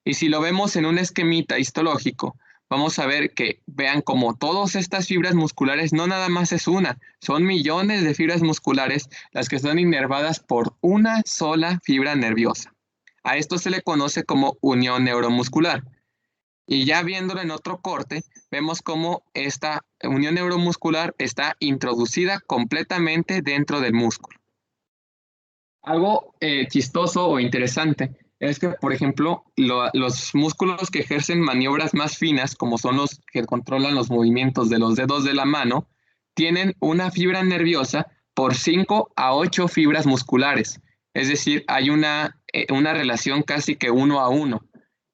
Speaker 1: Y si lo vemos en un esquemita histológico, vamos a ver que vean como todas estas fibras musculares no nada más es una, son millones de fibras musculares las que están inervadas por una sola fibra nerviosa. A esto se le conoce como unión neuromuscular. Y ya viéndolo en otro corte, vemos cómo unión neuromuscular está introducida completamente dentro del músculo. Algo chistoso o interesante es que, por ejemplo, los músculos que ejercen maniobras más finas, como son los que controlan los movimientos de los dedos de la mano, tienen una fibra nerviosa por 5 a 8 fibras musculares. Es decir, hay una relación casi que 1 a 1.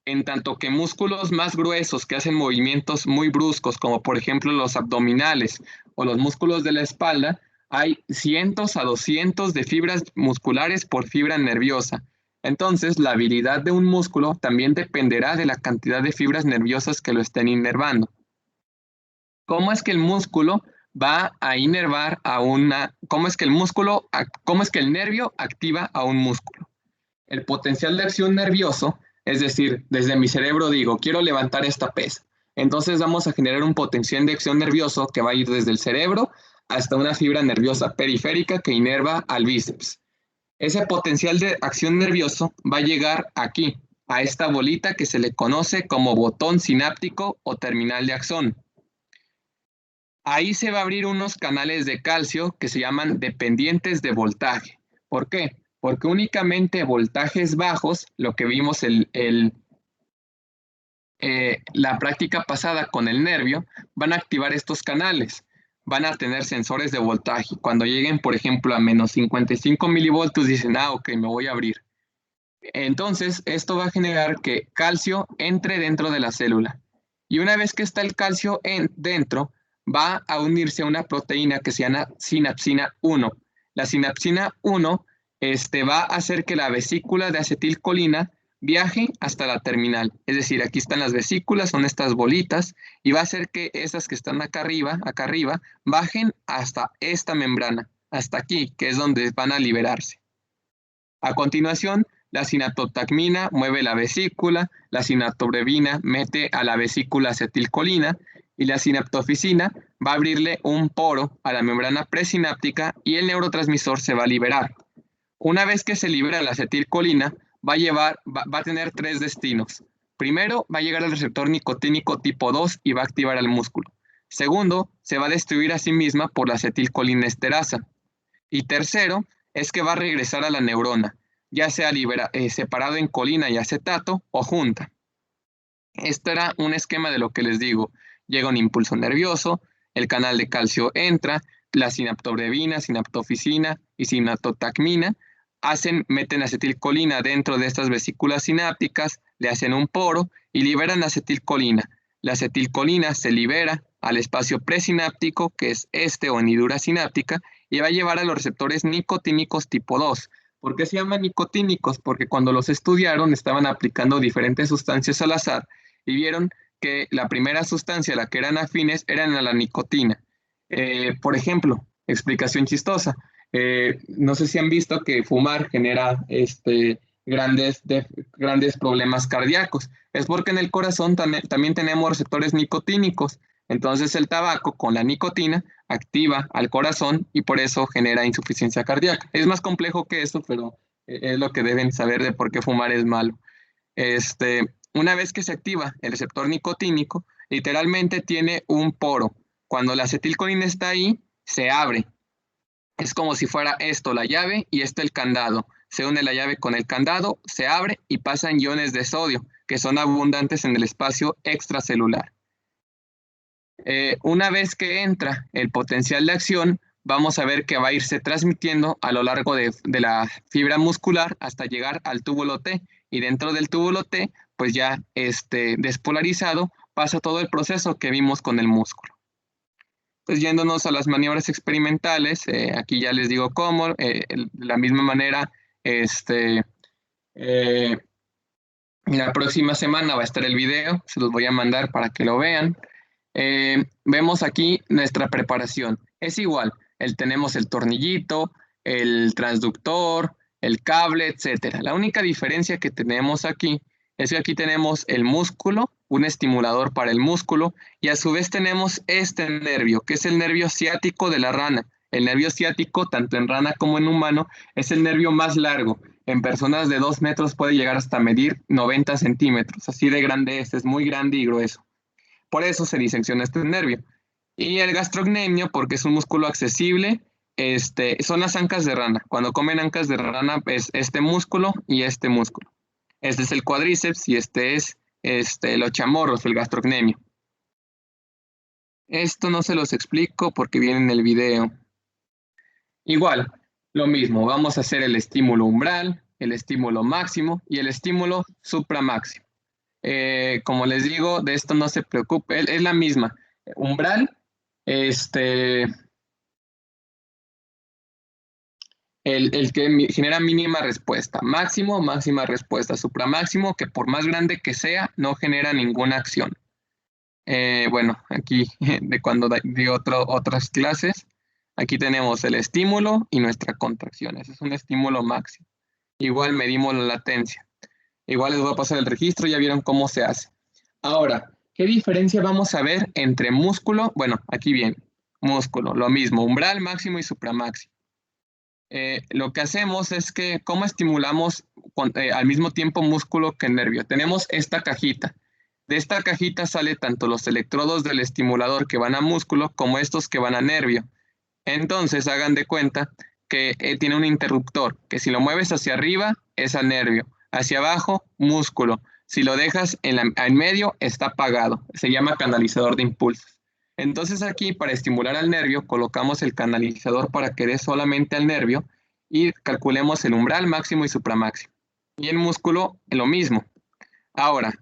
Speaker 1: En tanto que músculos más gruesos que hacen movimientos muy bruscos, como por ejemplo los abdominales o los músculos de la espalda, hay cientos a 200 de fibras musculares por fibra nerviosa. Entonces, la habilidad de un músculo también dependerá de la cantidad de fibras nerviosas que lo estén inervando. ¿Cómo es que el músculo va a inervar cómo es que el nervio activa a un músculo? El potencial de acción nervioso, es decir, desde mi cerebro digo, quiero levantar esta pesa. Entonces vamos a generar un potencial de acción nervioso que va a ir desde el cerebro hasta una fibra nerviosa periférica que inerva al bíceps. Ese potencial de acción nervioso va a llegar aquí, a esta bolita que se le conoce como botón sináptico o terminal de axón. Ahí se va a abrir unos canales de calcio que se llaman dependientes de voltaje. ¿Por qué? Porque únicamente voltajes bajos, lo que vimos la práctica pasada con el nervio, van a activar estos canales. Van a tener sensores de voltaje. Cuando lleguen, por ejemplo, a menos 55 milivoltios, dicen, ok, me voy a abrir. Entonces, esto va a generar que calcio entre dentro de la célula. Y una vez que está el calcio dentro, va a unirse a una proteína que se llama sinapsina 1. La sinapsina 1 va a hacer que la vesícula de acetilcolina viaje hasta la terminal. Es decir, aquí están las vesículas, son estas bolitas, y va a hacer que esas que están acá arriba, bajen hasta esta membrana, hasta aquí, que es donde van a liberarse. A continuación, la sinaptotacmina mueve la vesícula, la sinaptobrevina mete a la vesícula acetilcolina y la sinaptoficina va a abrirle un poro a la membrana presináptica y el neurotransmisor se va a liberar. Una vez que se libera la acetilcolina, va a tener 3 destinos. Primero, va a llegar al receptor nicotínico tipo 2 y va a activar al músculo. Segundo, se va a destruir a sí misma por la acetilcolinesterasa. Y tercero, es que va a regresar a la neurona, ya sea separado en colina y acetato o junta. Este era un esquema de lo que les digo. Llega un impulso nervioso, el canal de calcio entra, la sinaptobrevina, sinaptoficina y sinaptotacmina meten acetilcolina dentro de estas vesículas sinápticas, le hacen un poro y liberan acetilcolina. La acetilcolina se libera al espacio presináptico, que es o henidura sináptica, y va a llevar a los receptores nicotínicos tipo 2. ¿Por qué se llaman nicotínicos? Porque cuando los estudiaron estaban aplicando diferentes sustancias al azar y vieron que la primera sustancia a la que eran afines eran a la nicotina. Por ejemplo, explicación chistosa. No sé si han visto que fumar genera grandes problemas cardíacos. Es porque en el corazón también tenemos receptores nicotínicos. Entonces el tabaco con la nicotina activa al corazón y por eso genera insuficiencia cardíaca. Es más complejo que eso, pero es lo que deben saber de por qué fumar es malo. Una vez que se activa el receptor nicotínico, literalmente tiene un poro. Cuando la acetilcolina está ahí, se abre. Es como si fuera esto la llave y esto el candado. Se une la llave con el candado, se abre y pasan iones de sodio, que son abundantes en el espacio extracelular. Una vez que entra el potencial de acción, vamos a ver que va a irse transmitiendo a lo largo de la fibra muscular hasta llegar al túbulo T. Y dentro del túbulo T, pues ya despolarizado, pasa todo el proceso que vimos con el músculo. Entonces, yéndonos a las maniobras experimentales, aquí ya les digo cómo, de la misma manera, la próxima semana va a estar el video, se los voy a mandar para que lo vean. Vemos aquí nuestra preparación. Es igual, tenemos el tornillito, el transductor, el cable, etc. La única diferencia que tenemos aquí es que aquí tenemos el músculo, un estimulador para el músculo, y a su vez tenemos este nervio, que es el nervio ciático de la rana. El nervio ciático, tanto en rana como en humano, es el nervio más largo. En personas de 2 metros puede llegar hasta medir 90 centímetros. Así de grande es muy grande y grueso. Por eso se disecciona este nervio. Y el gastrocnemio, porque es un músculo accesible, son las ancas de rana. Cuando comen ancas de rana es este músculo y este músculo. Este es el cuádriceps y este es los chamorros, el gastrocnemio. Esto no se los explico porque viene en el video. Igual, lo mismo, vamos a hacer el estímulo umbral, el estímulo máximo y el estímulo supramáximo. Como les digo, de esto no se preocupe, es la misma. Umbral, este, el que genera mínima respuesta. Máximo, máxima respuesta. Supramáximo, que por más grande que sea, no genera ninguna acción. Bueno, aquí de cuando di otras clases, aquí tenemos el estímulo y nuestra contracción. Ese es un estímulo máximo. Igual medimos la latencia. Igual les voy a pasar el registro, ya vieron cómo se hace. Ahora, ¿qué diferencia vamos a ver entre músculo? Bueno, aquí viene, músculo, lo mismo, umbral, máximo y supramáximo. Lo que hacemos es que, ¿cómo estimulamos al mismo tiempo músculo que nervio? Tenemos esta cajita. De esta cajita sale tanto los electrodos del estimulador que van a músculo como estos que van a nervio. Entonces, hagan de cuenta que tiene un interruptor, que si lo mueves hacia arriba es a nervio, hacia abajo, músculo. Si lo dejas en medio, está apagado. Se llama canalizador de impulsos. Entonces aquí, para estimular al nervio, colocamos el canalizador para que dé solamente al nervio y calculemos el umbral máximo y supramáximo. Y en músculo, lo mismo. Ahora,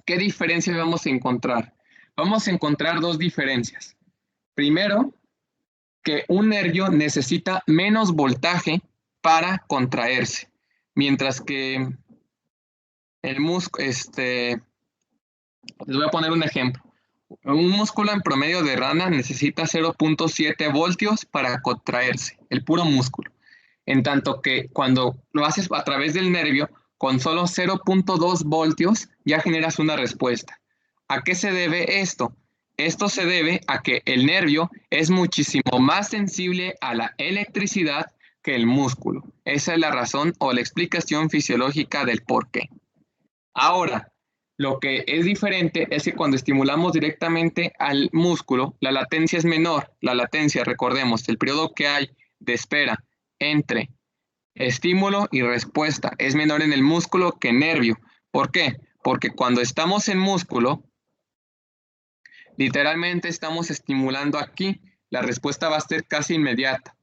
Speaker 1: ¿qué diferencia vamos a encontrar? Vamos a encontrar dos diferencias. Primero, que un nervio necesita menos voltaje para contraerse, mientras que el músculo, les voy a poner un ejemplo. Un músculo en promedio de rana necesita 0.7 voltios para contraerse, el puro músculo. En tanto que cuando lo haces a través del nervio, con solo 0.2 voltios ya generas una respuesta. ¿A qué se debe esto? Esto se debe a que el nervio es muchísimo más sensible a la electricidad que el músculo. Esa es la razón o la explicación fisiológica del por qué. Ahora, lo que es diferente es que cuando estimulamos directamente al músculo, la latencia es menor. La latencia, recordemos, el periodo que hay de espera entre estímulo y respuesta es menor en el músculo que en nervio. ¿Por qué? Porque cuando estamos en músculo, literalmente estamos estimulando aquí, la respuesta va a ser casi inmediata.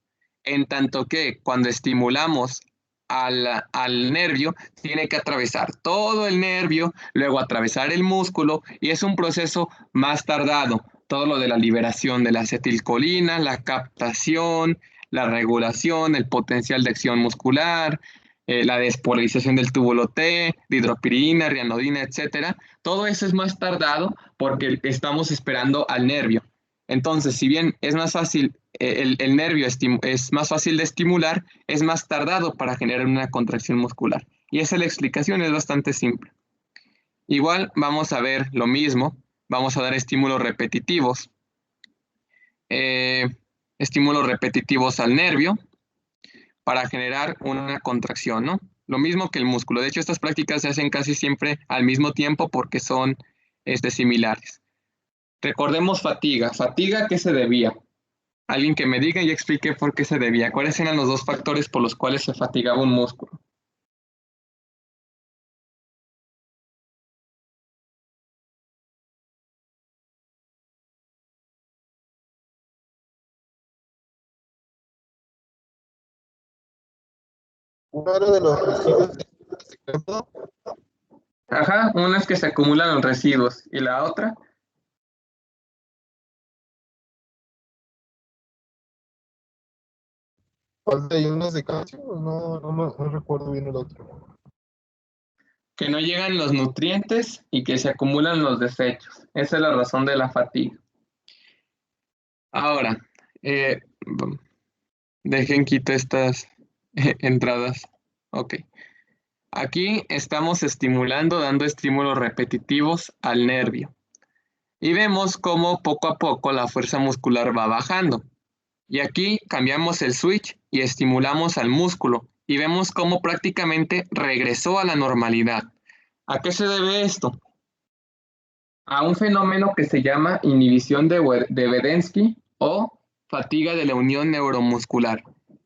Speaker 1: En tanto que cuando estimulamos al nervio, tiene que atravesar todo el nervio, luego atravesar el músculo, y es un proceso más tardado. Todo lo de la liberación de la acetilcolina, la captación, la regulación, el potencial de acción muscular, la despolarización del túbulo T, de hidropirina, rianodina, etcétera. Todo eso es más tardado porque estamos esperando al nervio. Entonces, si bien es más fácil, el nervio es más fácil de estimular, es más tardado para generar una contracción muscular. Y esa es la explicación, es bastante simple. Igual vamos a ver lo mismo, vamos a dar estímulos repetitivos. Estímulos repetitivos al nervio para generar una contracción, ¿no? Lo mismo que el músculo. De hecho, estas prácticas se hacen casi siempre al mismo tiempo porque son similares. Recordemos fatiga. ¿Fatiga a qué se debía? Alguien que me diga y explique por qué se debía. ¿Cuáles eran los dos factores por los cuales se fatigaba un músculo?
Speaker 3: Uno era de los residuos de campo.
Speaker 1: Ajá, una es que se acumulan los residuos y la otra,
Speaker 3: Falta de iones de calcio, no recuerdo bien el otro.
Speaker 1: que no llegan los nutrientes y que se acumulan los desechos. Esa es la razón de la fatiga. Ahora, eh, dejen quito estas entradas. Ok. Aquí estamos estimulando, dando estímulos repetitivos al nervio. Y vemos cómo poco a poco la fuerza muscular va bajando. Y aquí cambiamos el switch y estimulamos al músculo. Y vemos cómo prácticamente regresó a la normalidad. ¿A qué se debe esto? a un fenómeno que se llama inhibición de Vedensky o fatiga de la unión neuromuscular.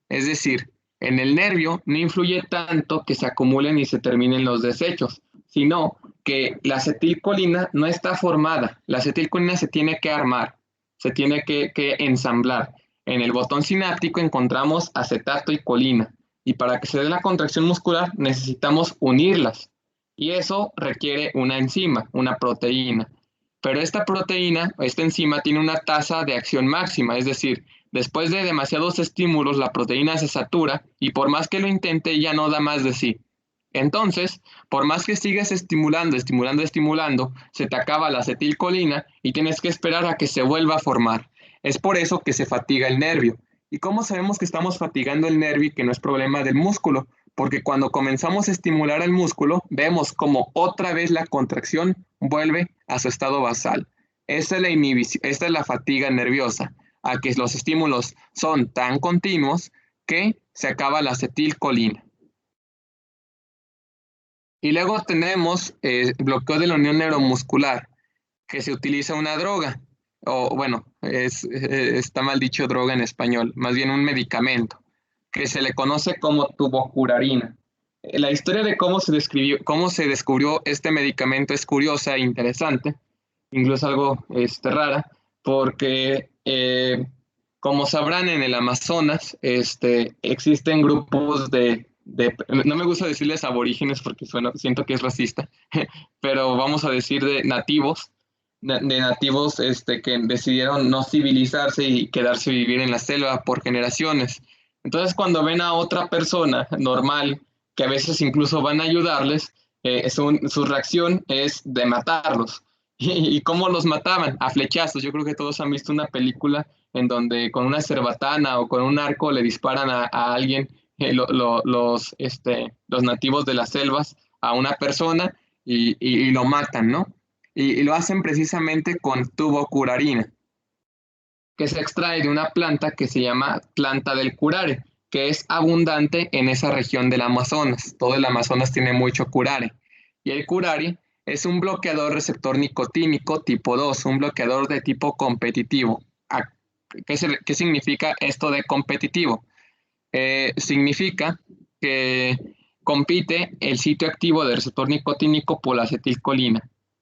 Speaker 1: Es decir, en el nervio no influye tanto que se acumulen y se terminen los desechos, sino que la acetilcolina no está formada. La acetilcolina se tiene que armar, se tiene que ensamblar. En el botón sináptico encontramos acetato y colina. Y para que se dé la contracción muscular necesitamos unirlas. Y eso requiere una enzima, una proteína. Pero esta proteína, esta enzima, tiene una tasa de acción máxima, es decir, después de demasiados estímulos, la proteína se satura y por más que lo intente, ya no da más de sí. Entonces, por más que sigas estimulando, se te acaba la acetilcolina y tienes que esperar a que se vuelva a formar. Es por eso que se fatiga el nervio. ¿Y cómo sabemos que estamos fatigando el nervio y que no es problema del músculo? Porque cuando comenzamos a estimular el músculo, vemos como otra vez la contracción vuelve a su estado basal. Esta es la inhibición, esta es la fatiga nerviosa, a que los estímulos son tan continuos que se acaba la acetilcolina. Y luego tenemos bloqueo de la unión neuromuscular, que se utiliza una droga, o bueno, está mal dicho droga en español, más bien un medicamento, que se le conoce como tubocurarina. La historia de cómo se descubrió este medicamento es curiosa e interesante, incluso algo rara, porque como sabrán en el Amazonas existen grupos no me gusta decirles aborígenes porque siento que es racista, pero vamos a decir de nativos, de nativos que decidieron no civilizarse y quedarse a vivir en la selva por generaciones. Entonces, cuando ven a otra persona normal, que a veces incluso van a ayudarles, su reacción es de matarlos. ¿Y cómo los mataban? A flechazos. Yo creo que todos han visto una película en donde con una cerbatana o con un arco le disparan a alguien, los nativos de las selvas, a una persona y lo matan, ¿no? Y lo hacen precisamente con tubocurarina, que se extrae de una planta que se llama planta del curare, que es abundante en esa región del Amazonas. Todo el Amazonas tiene mucho curare. Y el curare es un bloqueador receptor nicotínico tipo 2, un bloqueador de tipo competitivo. ¿Qué significa esto de competitivo? Significa que compite el sitio activo del receptor nicotínico por la acetilcolina.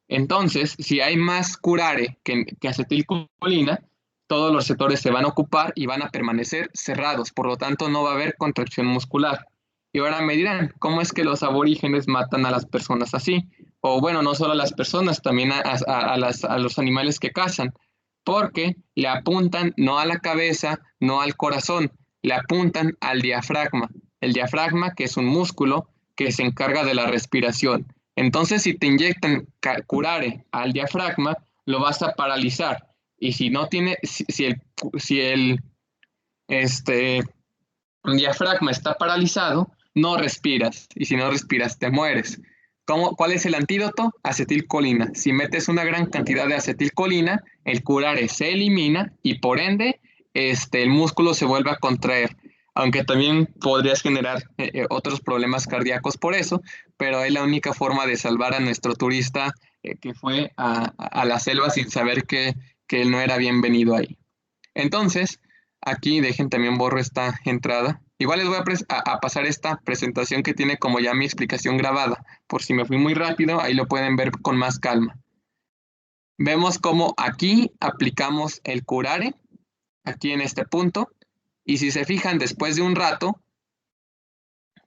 Speaker 1: Entonces, si hay más curare que acetilcolina, todos los receptores se van a ocupar y van a permanecer cerrados, por lo tanto no va a haber contracción muscular. Y ahora me dirán, ¿cómo es que los aborígenes matan a las personas así? O bueno, no solo a las personas, también a los animales que cazan, porque le apuntan no a la cabeza, no al corazón, le apuntan al diafragma. El diafragma, que es un músculo que se encarga de la respiración. Entonces, si te inyectan curare al diafragma, lo vas a paralizar. Y si no tiene, si el diafragma está paralizado, no respiras. Y si no respiras, te mueres. ¿Cuál es el antídoto? Acetilcolina. Si metes una gran cantidad de acetilcolina, el curare se elimina y por ende el músculo se vuelve a contraer. Aunque también podrías generar otros problemas cardíacos por eso, pero es la única forma de salvar a nuestro turista que fue a la selva sin saber que él no era bienvenido ahí. Entonces, aquí dejen también borro esta entrada. Igual les voy a pasar esta presentación que tiene como ya mi explicación grabada. Por si me fui muy rápido, ahí lo pueden ver con más calma. Vemos cómo aquí aplicamos el curare, aquí en este punto. Y si se fijan, después de un rato,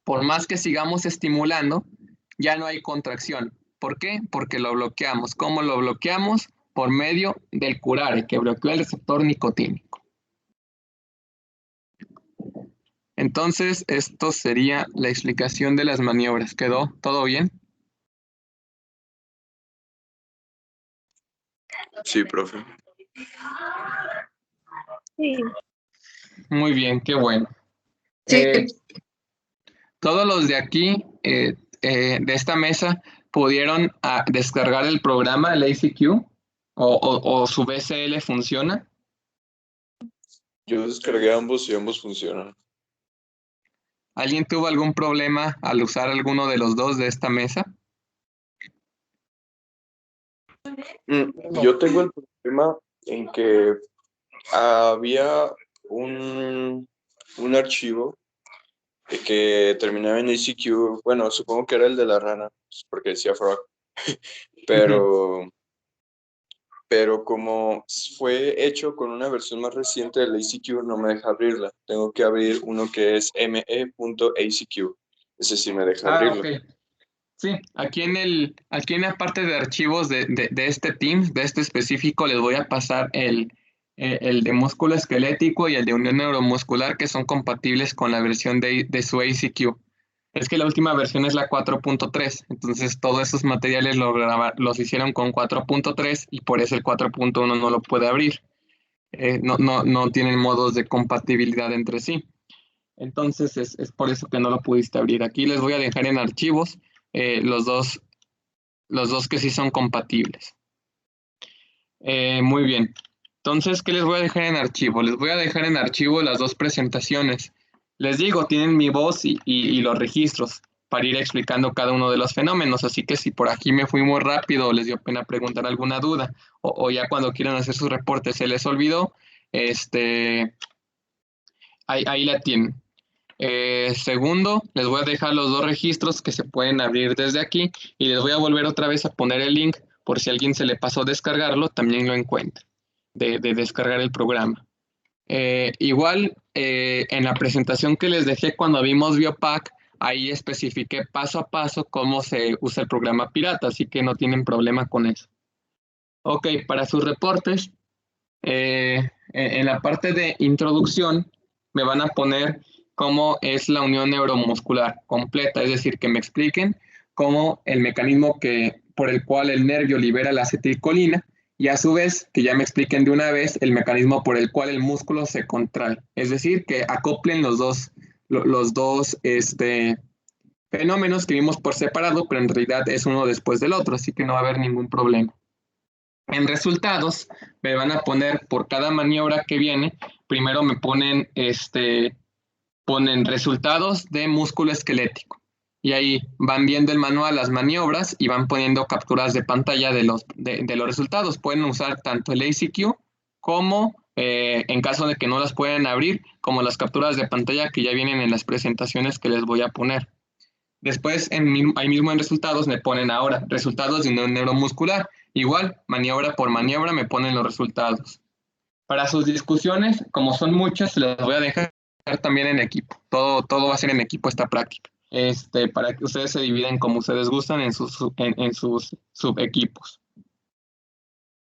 Speaker 1: por más que sigamos estimulando, ya no hay contracción. ¿Por qué? Porque lo bloqueamos. ¿Cómo lo bloqueamos? Por medio del curare, que bloqueó el receptor nicotínico. Entonces, esto sería la explicación de las maniobras. ¿Quedó todo bien?
Speaker 2: Sí, profe.
Speaker 4: Sí.
Speaker 1: Muy bien, qué bueno.
Speaker 4: Sí.
Speaker 1: Todos los de aquí, de esta mesa, pudieron descargar el programa, el ACQ, o su BCL funciona.
Speaker 2: Yo descargué ambos y ambos funcionan.
Speaker 1: ¿Alguien tuvo algún problema al usar alguno de los dos de esta mesa?
Speaker 2: Yo tengo el problema en que había un archivo que terminaba en ACQ. Bueno, supongo que era el de la rana, pues, porque decía frog, pero, pero como fue hecho con una versión más reciente del ACQ, no me deja abrirla. Tengo que abrir uno que es me.acq. Ese sí me deja
Speaker 1: Ah,
Speaker 2: abrirlo.
Speaker 1: ok. Sí, aquí en la parte de archivos de este Teams, de este específico, les voy a pasar el de músculo esquelético y el de unión neuromuscular que son compatibles con la versión de su ACQ. Es que la última versión es la 4.3, entonces todos esos materiales los hicieron con 4.3 y por eso el 4.1 no lo puede abrir. No tienen modos de compatibilidad entre sí. Entonces es por eso que no lo pudiste abrir. Aquí les voy a dejar en archivos eh, los dos, los dos que sí son compatibles. Muy bien. Entonces, ¿qué les voy a dejar en archivo? Les voy a dejar en archivo las dos presentaciones. Les digo, tienen mi voz y los registros para ir explicando cada uno de los fenómenos. Así que si por aquí me fui muy rápido o les dio pena preguntar alguna duda, o ya cuando quieran hacer sus reportes se les olvidó, este, ahí la tienen. Segundo, les voy a dejar los dos registros que se pueden abrir desde aquí y les voy a volver otra vez a poner el link por si a alguien se le pasó descargarlo, también lo encuentra, de descargar el programa. Igual, en la presentación que les dejé cuando vimos Biopack, ahí especifiqué paso a paso cómo se usa el programa pirata, así que no tienen problema con eso. Ok, para sus reportes, en la parte de introducción me van a poner cómo es la unión neuromuscular completa, es decir, que me expliquen cómo el mecanismo por el cual el nervio libera la acetilcolina y a su vez que ya me expliquen de una vez el mecanismo por el cual el músculo se contrae, es decir, que acoplen los dos fenómenos que vimos por separado, pero en realidad es uno después del otro, así que no va a haber ningún problema. En resultados, me van a poner por cada maniobra que viene, primero me ponen resultados de músculo esquelético. Y ahí van viendo el manual, las maniobras y van poniendo capturas de pantalla de los resultados. Pueden usar tanto el ACQ como, en caso de que no las puedan abrir, como las capturas de pantalla que ya vienen en las presentaciones que les voy a poner. Después, ahí mismo en resultados me ponen ahora resultados de un neuromuscular. Igual, maniobra por maniobra me ponen los resultados. Para sus discusiones, como son muchas, les voy a dejar también en equipo. Todo va a ser en equipo esta práctica. Para que ustedes se dividan como ustedes gustan en sus subequipos.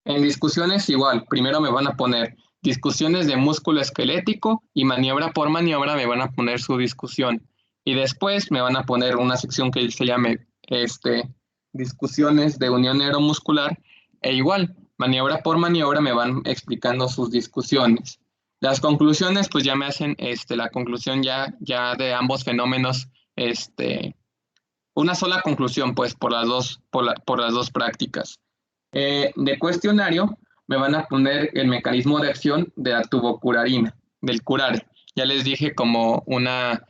Speaker 1: En discusiones igual, primero me van a poner discusiones de músculo esquelético y maniobra por maniobra me van a poner su discusión. Y después me van a poner una sección que se llame discusiones de unión neuromuscular e igual, maniobra por maniobra me van explicando sus discusiones. Las conclusiones pues ya me hacen la conclusión ya de ambos fenómenos, una sola conclusión pues por las dos prácticas. De cuestionario me van a poner el mecanismo de acción de la tubocurarina, del curare. Ya les dije como una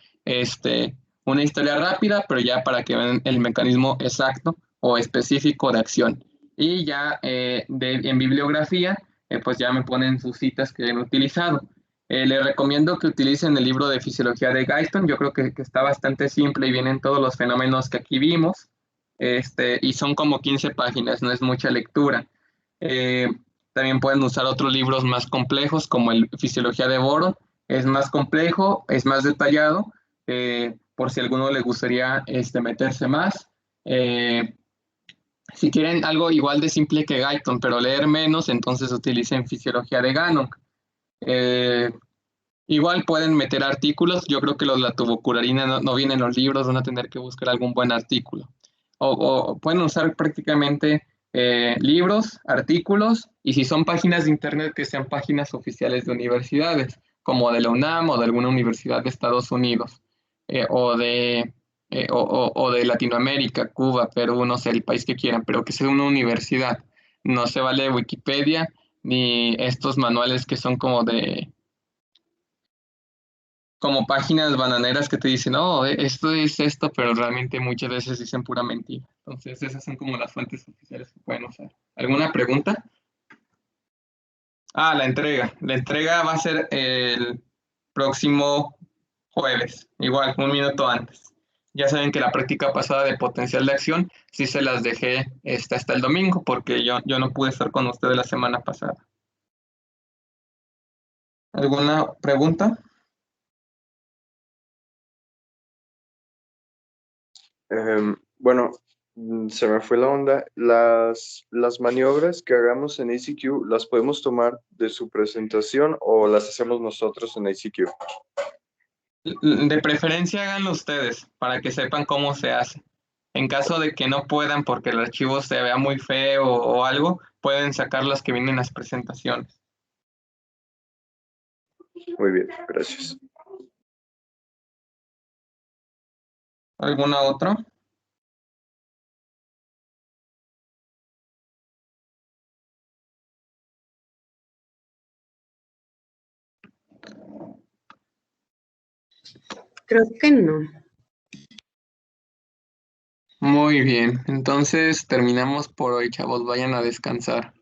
Speaker 1: historia rápida, pero ya para que vean el mecanismo exacto o específico de acción. Y ya en bibliografía, pues ya me ponen sus citas que han utilizado. Les recomiendo que utilicen el libro de fisiología de Geiston. Yo creo que está bastante simple y vienen todos los fenómenos que aquí vimos. Y son como 15 páginas, no es mucha lectura. Eh, También pueden usar otros libros más complejos, como el Fisiología de Boron. Es más complejo, es más detallado, por si a alguno le gustaría meterse más. Eh, si quieren algo igual de simple que Guyton, pero leer menos, entonces utilicen Fisiología de Gannon. Eh, Igual pueden meter artículos. Yo creo que los de la tubocurarina no vienen en los libros, van a tener que buscar algún buen artículo. O pueden usar prácticamente libros, artículos, y si son páginas de internet, que sean páginas oficiales de universidades, como de la UNAM o de alguna universidad de Estados Unidos, o de Latinoamérica, Cuba, Perú, no sé, el país que quieran, pero que sea una universidad. No se vale Wikipedia ni estos manuales que son como como páginas bananeras que te dicen, no, esto es esto, pero realmente muchas veces dicen pura mentira. Entonces, esas son como las fuentes oficiales que pueden usar. ¿Alguna pregunta? Ah, la entrega. La entrega va a ser el próximo jueves, igual, un minuto antes. Ya saben que la práctica pasada de potencial de acción sí se las dejé hasta el domingo, porque yo no pude estar con ustedes la semana pasada. ¿Alguna pregunta?
Speaker 2: Bueno, se me fue la onda. Las maniobras que hagamos en ACQ, ¿las podemos tomar de su presentación o las hacemos nosotros en ACQ?
Speaker 1: De preferencia háganlo ustedes para que sepan cómo se hace. En caso de que no puedan porque el archivo se vea muy feo o algo, pueden sacar las que vienen en las presentaciones.
Speaker 2: Muy bien, gracias.
Speaker 1: ¿Alguna otra?
Speaker 4: Creo que no.
Speaker 1: Muy bien, entonces terminamos por hoy, chavos. Vayan a descansar.